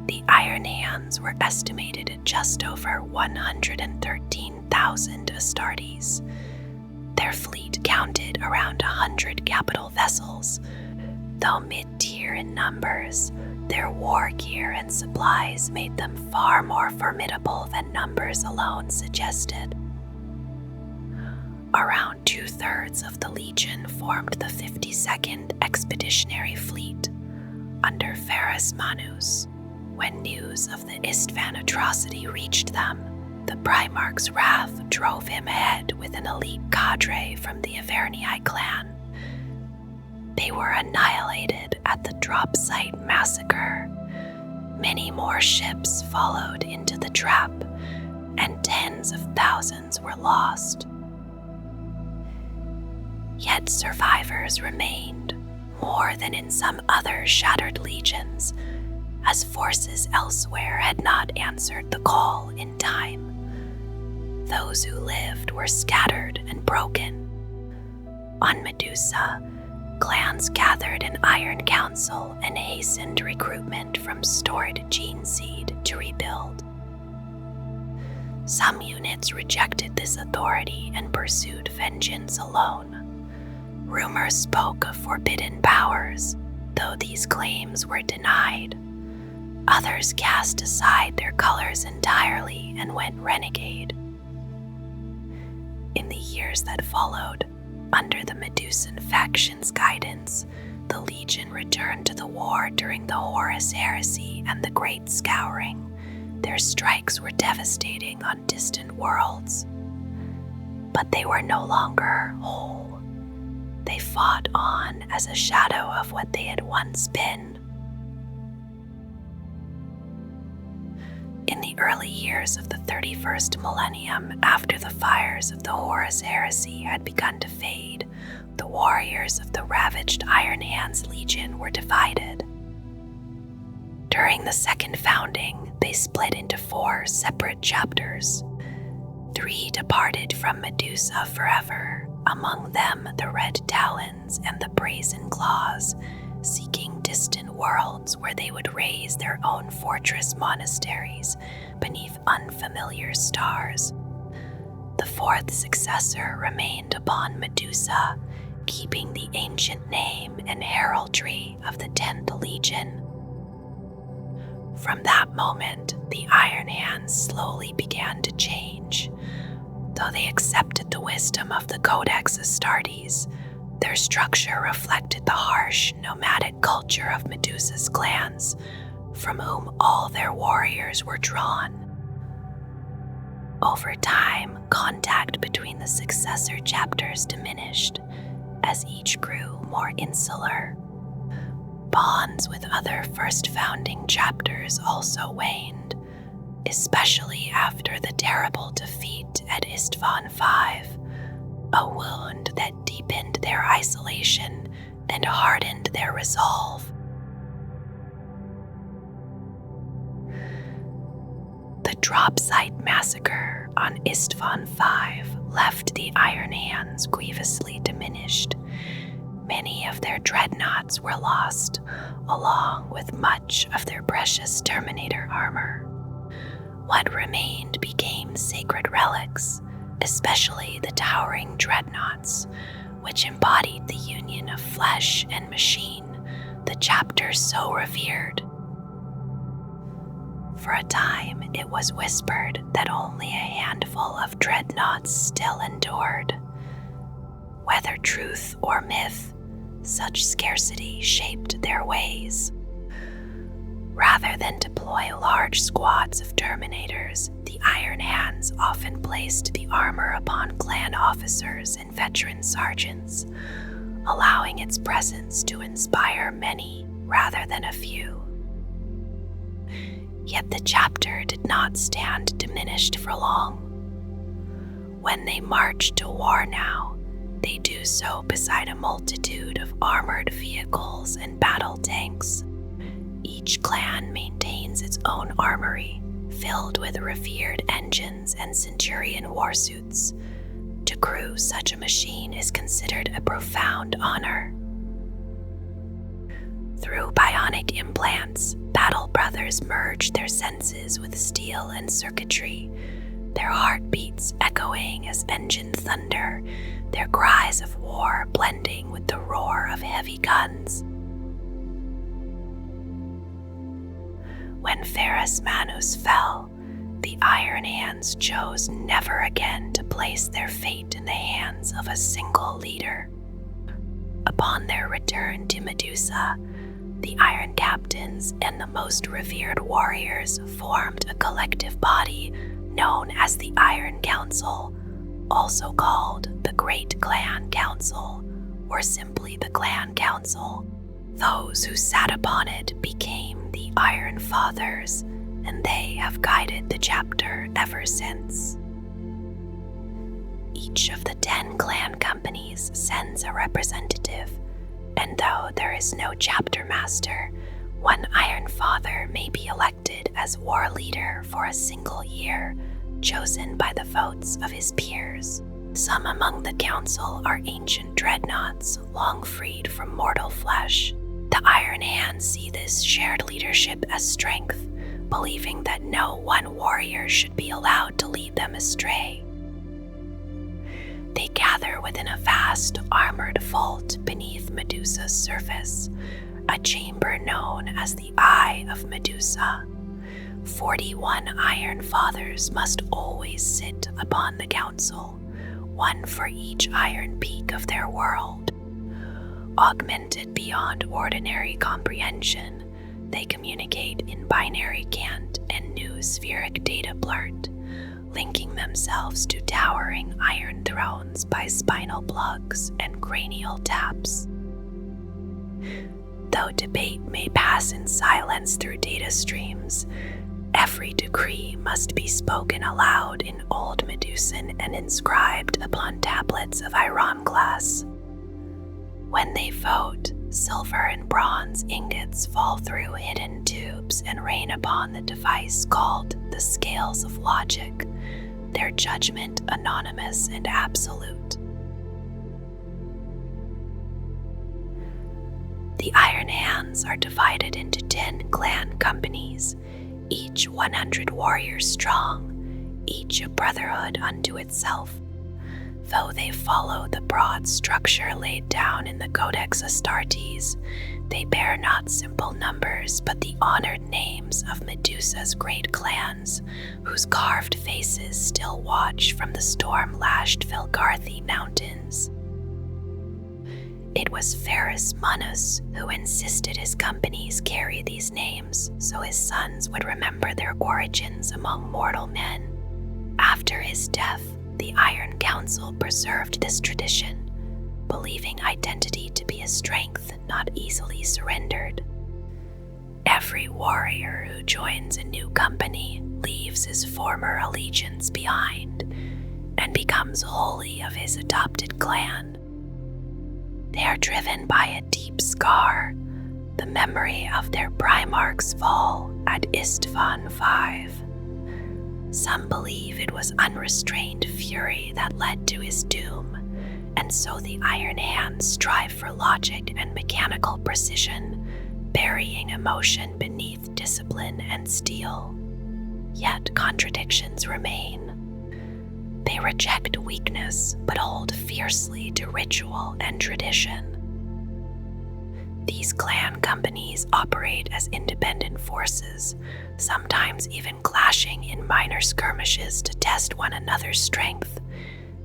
the Iron Hands were estimated at just over 113,000 Astartes. Their fleet counted around 100 capital vessels. Though mid-tier in numbers, their war gear and supplies made them far more formidable than numbers alone suggested. Around 2/3 of the Legion formed the 52nd Expeditionary Fleet under Ferrus Manus. When news of the Istvan atrocity reached them, the Primarch's wrath drove him ahead with an elite cadre from the Avernii clan. They were annihilated at the drop site massacre. Many more ships followed into the trap, and tens of thousands were lost. Yet survivors remained, more than in some other shattered legions, as forces elsewhere had not answered the call in time. Those who lived were scattered and broken. On Medusa, clans gathered an Iron Council and hastened recruitment from stored gene seed to rebuild. Some units rejected this authority and pursued vengeance alone. Rumors spoke of forbidden powers, though these claims were denied. Others cast aside their colors entirely and went renegade. In the years that followed, under the Medusan faction's guidance, the Legion returned to the war during the Horus Heresy and the Great Scouring. Their strikes were devastating on distant worlds. But they were no longer whole. They fought on as a shadow of what they had once been. In the early years of the 31st millennium, after the fires of the Horus Heresy had begun to fade, the warriors of the ravaged Iron Hands Legion were divided. During the second founding, they split into 4 separate chapters. 3 departed from Medusa forever, among them the Red Talons and the Brazen Claws, seeking distant worlds where they would raise their own fortress-monasteries beneath unfamiliar stars. The 4th successor remained upon Medusa, keeping the ancient name and heraldry of the 10th Legion. From that moment, the Iron Hands slowly began to change. Though they accepted the wisdom of the Codex Astartes, their structure reflected the harsh, nomadic culture of Medusa's clans, from whom all their warriors were drawn. Over time, contact between the successor chapters diminished, as each grew more insular. Bonds with other first founding chapters also waned, especially after the terrible defeat at Istvan V, a wound that deepened their isolation and hardened their resolve. The drop site massacre on Istvan V left the Iron Hands grievously diminished. Many of their dreadnoughts were lost, along with much of their precious Terminator armor. What remained became sacred relics, especially the towering dreadnoughts, which embodied the union of flesh and machine, the chapter so revered. For a time, it was whispered that only a handful of dreadnoughts still endured. Whether truth or myth, such scarcity shaped their ways. Rather than deploy large squads of Terminators, the Iron Hands often placed the armor upon clan officers and veteran sergeants, allowing its presence to inspire many rather than a few. Yet the chapter did not stand diminished for long. When they march to war now, they do so beside a multitude of armored vehicles and battle tanks. Each clan maintains its own armory, filled with revered engines and Centurion warsuits. To crew such a machine is considered a profound honor. Through bionic implants, Battle Brothers merge their senses with steel and circuitry, their heartbeats echoing as engine thunder, their cries of war blending with the roar of heavy guns. When Ferrus Manus fell, the Iron Hands chose never again to place their fate in the hands of a single leader. Upon their return to Medusa, the Iron Captains and the most revered warriors formed a collective body known as the Iron Council, also called the Great Clan Council, or simply the Clan Council. Those who sat upon it became the Iron Fathers, and they have guided the chapter ever since. Each of the 10 clan companies sends a representative, and though there is no chapter master, one Iron Father may be elected as war leader for a single year, chosen by the votes of his peers. Some among the council are ancient dreadnoughts, long freed from mortal flesh. The Iron Hands see this shared leadership as strength, believing that no one warrior should be allowed to lead them astray. They gather within a vast armored vault beneath Medusa's surface, a chamber known as the Eye of Medusa. 41 Iron Fathers must always sit upon the council, one for each iron peak of their world. Augmented beyond ordinary comprehension, they communicate in binary cant and new spheric data blurt, linking themselves to towering iron thrones by spinal plugs and cranial taps. Though debate may pass in silence through data streams, every decree must be spoken aloud in Old Medusan and inscribed upon tablets of iron glass. When they vote, silver and bronze ingots fall through hidden tubes and rain upon the device called the Scales of Logic, their judgment anonymous and absolute. The Iron Hands are divided into 10 clan companies, each 100 warriors strong, each a brotherhood unto itself. Though they follow the broad structure laid down in the Codex Astartes, they bear not simple numbers but the honored names of Medusa's great clans, whose carved faces still watch from the storm-lashed Velgarthi mountains. It was Ferrus Manus who insisted his companies carry these names so his sons would remember their origins among mortal men. After his death, the Iron Council preserved this tradition, believing identity to be a strength not easily surrendered. Every warrior who joins a new company leaves his former allegiance behind and becomes wholly of his adopted clan. They are driven by a deep scar, the memory of their Primarchs' fall at Istvan V. Some believe it was unrestrained fury that led to his doom, and so the Iron Hands strive for logic and mechanical precision, burying emotion beneath discipline and steel. Yet contradictions remain. They reject weakness, but hold fiercely to ritual and tradition. These clan companies operate as independent forces, sometimes even clashing in minor skirmishes to test one another's strength.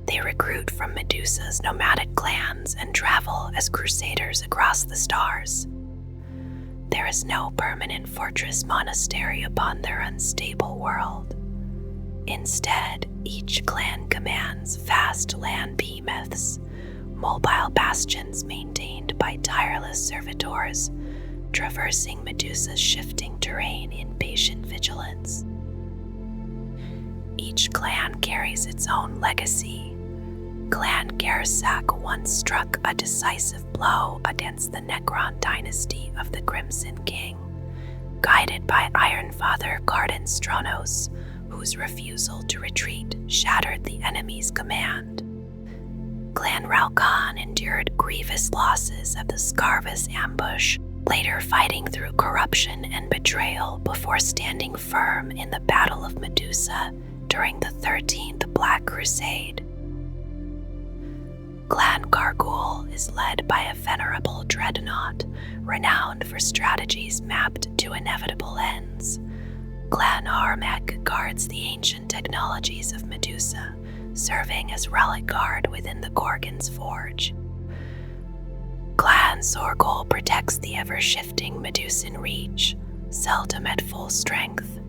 They recruit from Medusa's nomadic clans and travel as crusaders across the stars. There is no permanent Fortress-Monastery upon their unstable world. Instead, each clan commands vast land behemoths, mobile bastions maintained by tireless servitors, traversing Medusa's shifting terrain in patient vigilance. Each clan carries its own legacy. Clan Gersak once struck a decisive blow against the Necron dynasty of the Crimson King, guided by Iron Father Garden Stronos, whose refusal to retreat shattered the enemy's command. Clan Raukan endured grievous losses at the Scarvus ambush, later fighting through corruption and betrayal before standing firm in the Battle of Medusa during the 13th Black Crusade. Clan Gargoyle is led by a venerable dreadnought, renowned for strategies mapped to inevitable ends. Clan Harmek guards the ancient technologies of Medusa, serving as relic guard within the Gorgon's forge. Clan Sorgol protects the ever-shifting Medusan reach, seldom at full strength.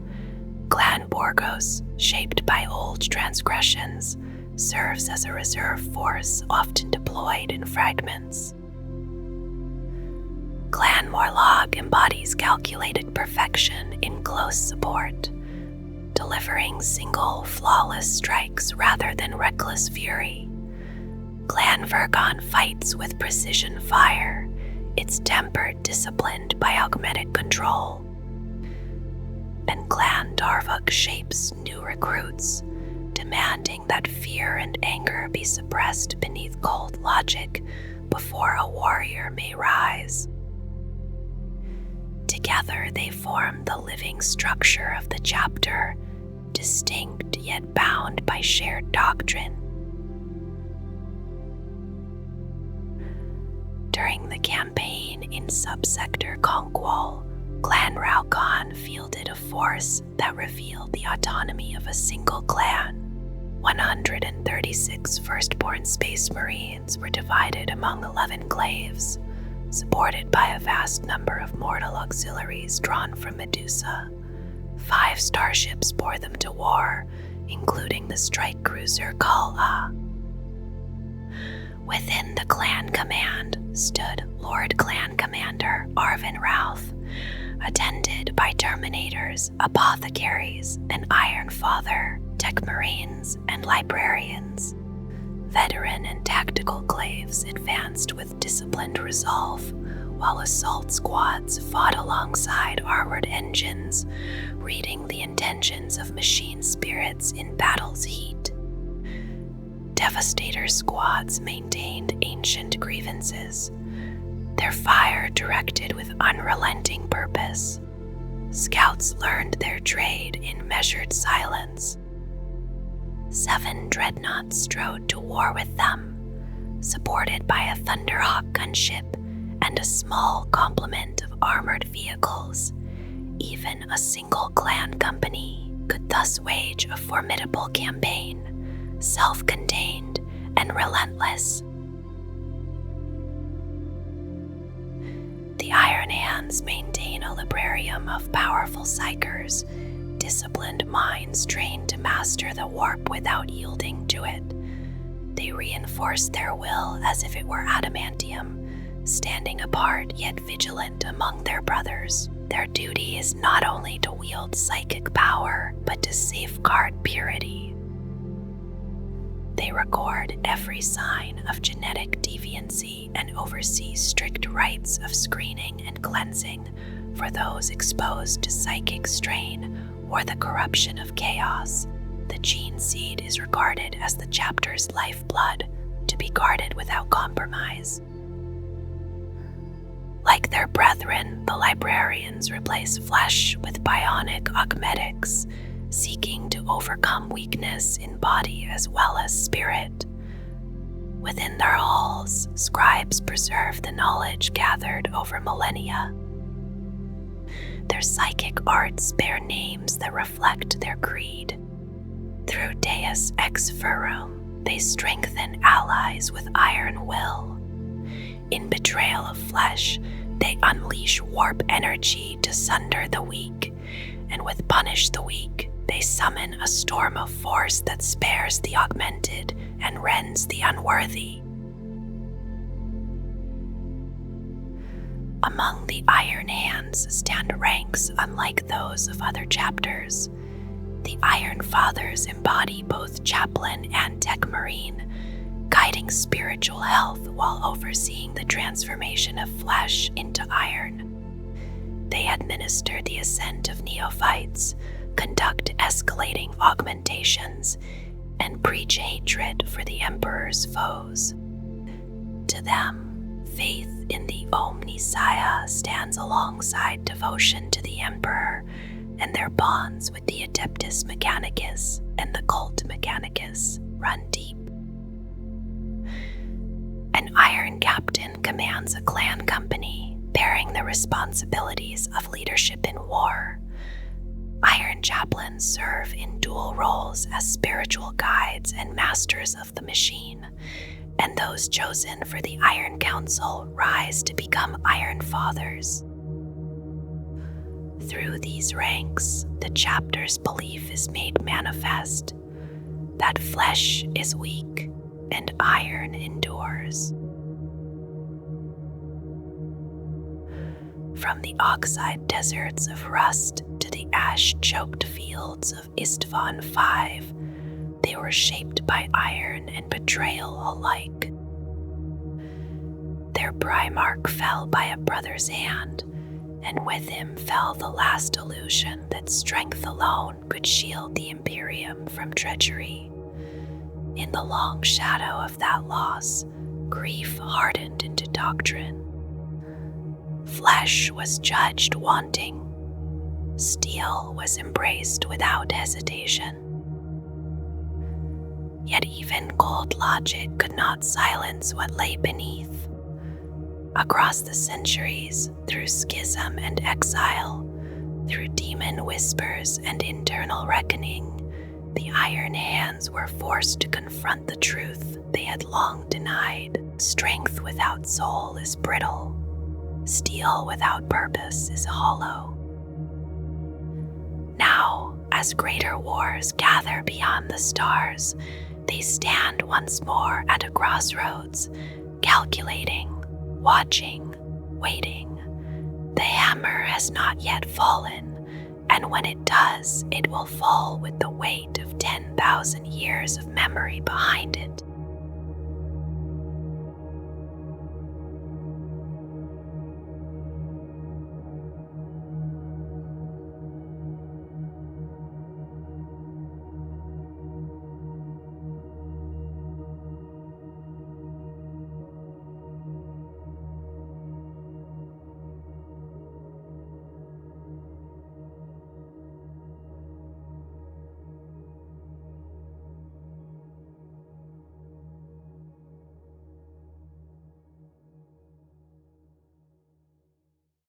Clan Borgos, shaped by old transgressions, serves as a reserve force often deployed in fragments. Clan Morlog embodies calculated perfection in close support, delivering single, flawless strikes rather than reckless fury. Clan Vergon fights with precision fire, its temper disciplined by augmented control. And Clan Darvuk shapes new recruits, demanding that fear and anger be suppressed beneath cold logic before a warrior may rise. Together they form the living structure of the chapter, distinct yet bound by shared doctrine. During the campaign in subsector Conqual, Clan Raukan fielded a force that revealed the autonomy of a single clan. 136 firstborn Space Marines were divided among 11 claves, supported by a vast number of mortal auxiliaries drawn from Medusa. 5 starships bore them to war, including the strike cruiser Kala. Within the clan command stood Lord Clan Commander Arvin Routh, attended by Terminators, Apothecaries, and Iron Father, Tech Marines, and Librarians. Veteran and tactical claves advanced with disciplined resolve, while assault squads fought alongside armored engines, reading the intentions of machine spirits in battle's heat. Devastator squads maintained ancient grievances, their fire directed with unrelenting purpose. Scouts learned their trade in measured silence. 7 dreadnoughts strode to war with them, supported by a Thunderhawk gunship and a small complement of armored vehicles. Even a single clan company could thus wage a formidable campaign, self-contained and relentless. The Iron Hands maintain a librarium of powerful psychers, disciplined minds trained to master the warp without yielding to it. They reinforce their will as if it were adamantium, standing apart yet vigilant among their brothers. Their duty is not only to wield psychic power, but to safeguard purity. They record every sign of genetic deviancy and oversee strict rites of screening and cleansing for those exposed to psychic strain or the corruption of chaos. The gene seed is regarded as the chapter's lifeblood, to be guarded without compromise. Like their brethren, the librarians replace flesh with bionic augmetics, seeking to overcome weakness in body as well as spirit. Within their halls, scribes preserve the knowledge gathered over millennia. Their psychic arts bear names that reflect their creed. Through Deus Ex Ferrum, they strengthen allies with iron will. In betrayal of flesh, they unleash warp energy to sunder the weak, and with Punish the Weak, they summon a storm of force that spares the augmented and rends the unworthy. Among the Iron Hands stand ranks unlike those of other chapters. The Iron Fathers embody both chaplain and tech marine, guiding spiritual health while overseeing the transformation of flesh into iron. They administer the ascent of neophytes, conduct escalating augmentations, and preach hatred for the Emperor's foes. To them, faith in the Omnissiah stands alongside devotion to the Emperor, and their bonds with the Adeptus Mechanicus and the Cult Mechanicus run deep. An Iron Captain commands a clan company, bearing the responsibilities of leadership in war. Iron Chaplains serve in dual roles as spiritual guides and masters of the machine, and those chosen for the Iron Council rise to become Iron Fathers. Through these ranks, the chapter's belief is made manifest that flesh is weak and iron endures. From the oxide deserts of rust to the ash-choked fields of Istvan V, they were shaped by iron and betrayal alike. Their Primarch fell by a brother's hand, and with him fell the last illusion that strength alone could shield the Imperium from treachery. In the long shadow of that loss, grief hardened into doctrine. Flesh was judged wanting. Steel was embraced without hesitation. Yet even cold logic could not silence what lay beneath. Across the centuries, through schism and exile, through demon whispers and internal reckoning, the Iron Hands were forced to confront the truth they had long denied. Strength without soul is brittle. Steel without purpose is hollow. Now, as greater wars gather beyond the stars, they stand once more at a crossroads, calculating, watching, waiting. The hammer has not yet fallen, and when it does, it will fall with the weight of 10,000 years of memory behind it.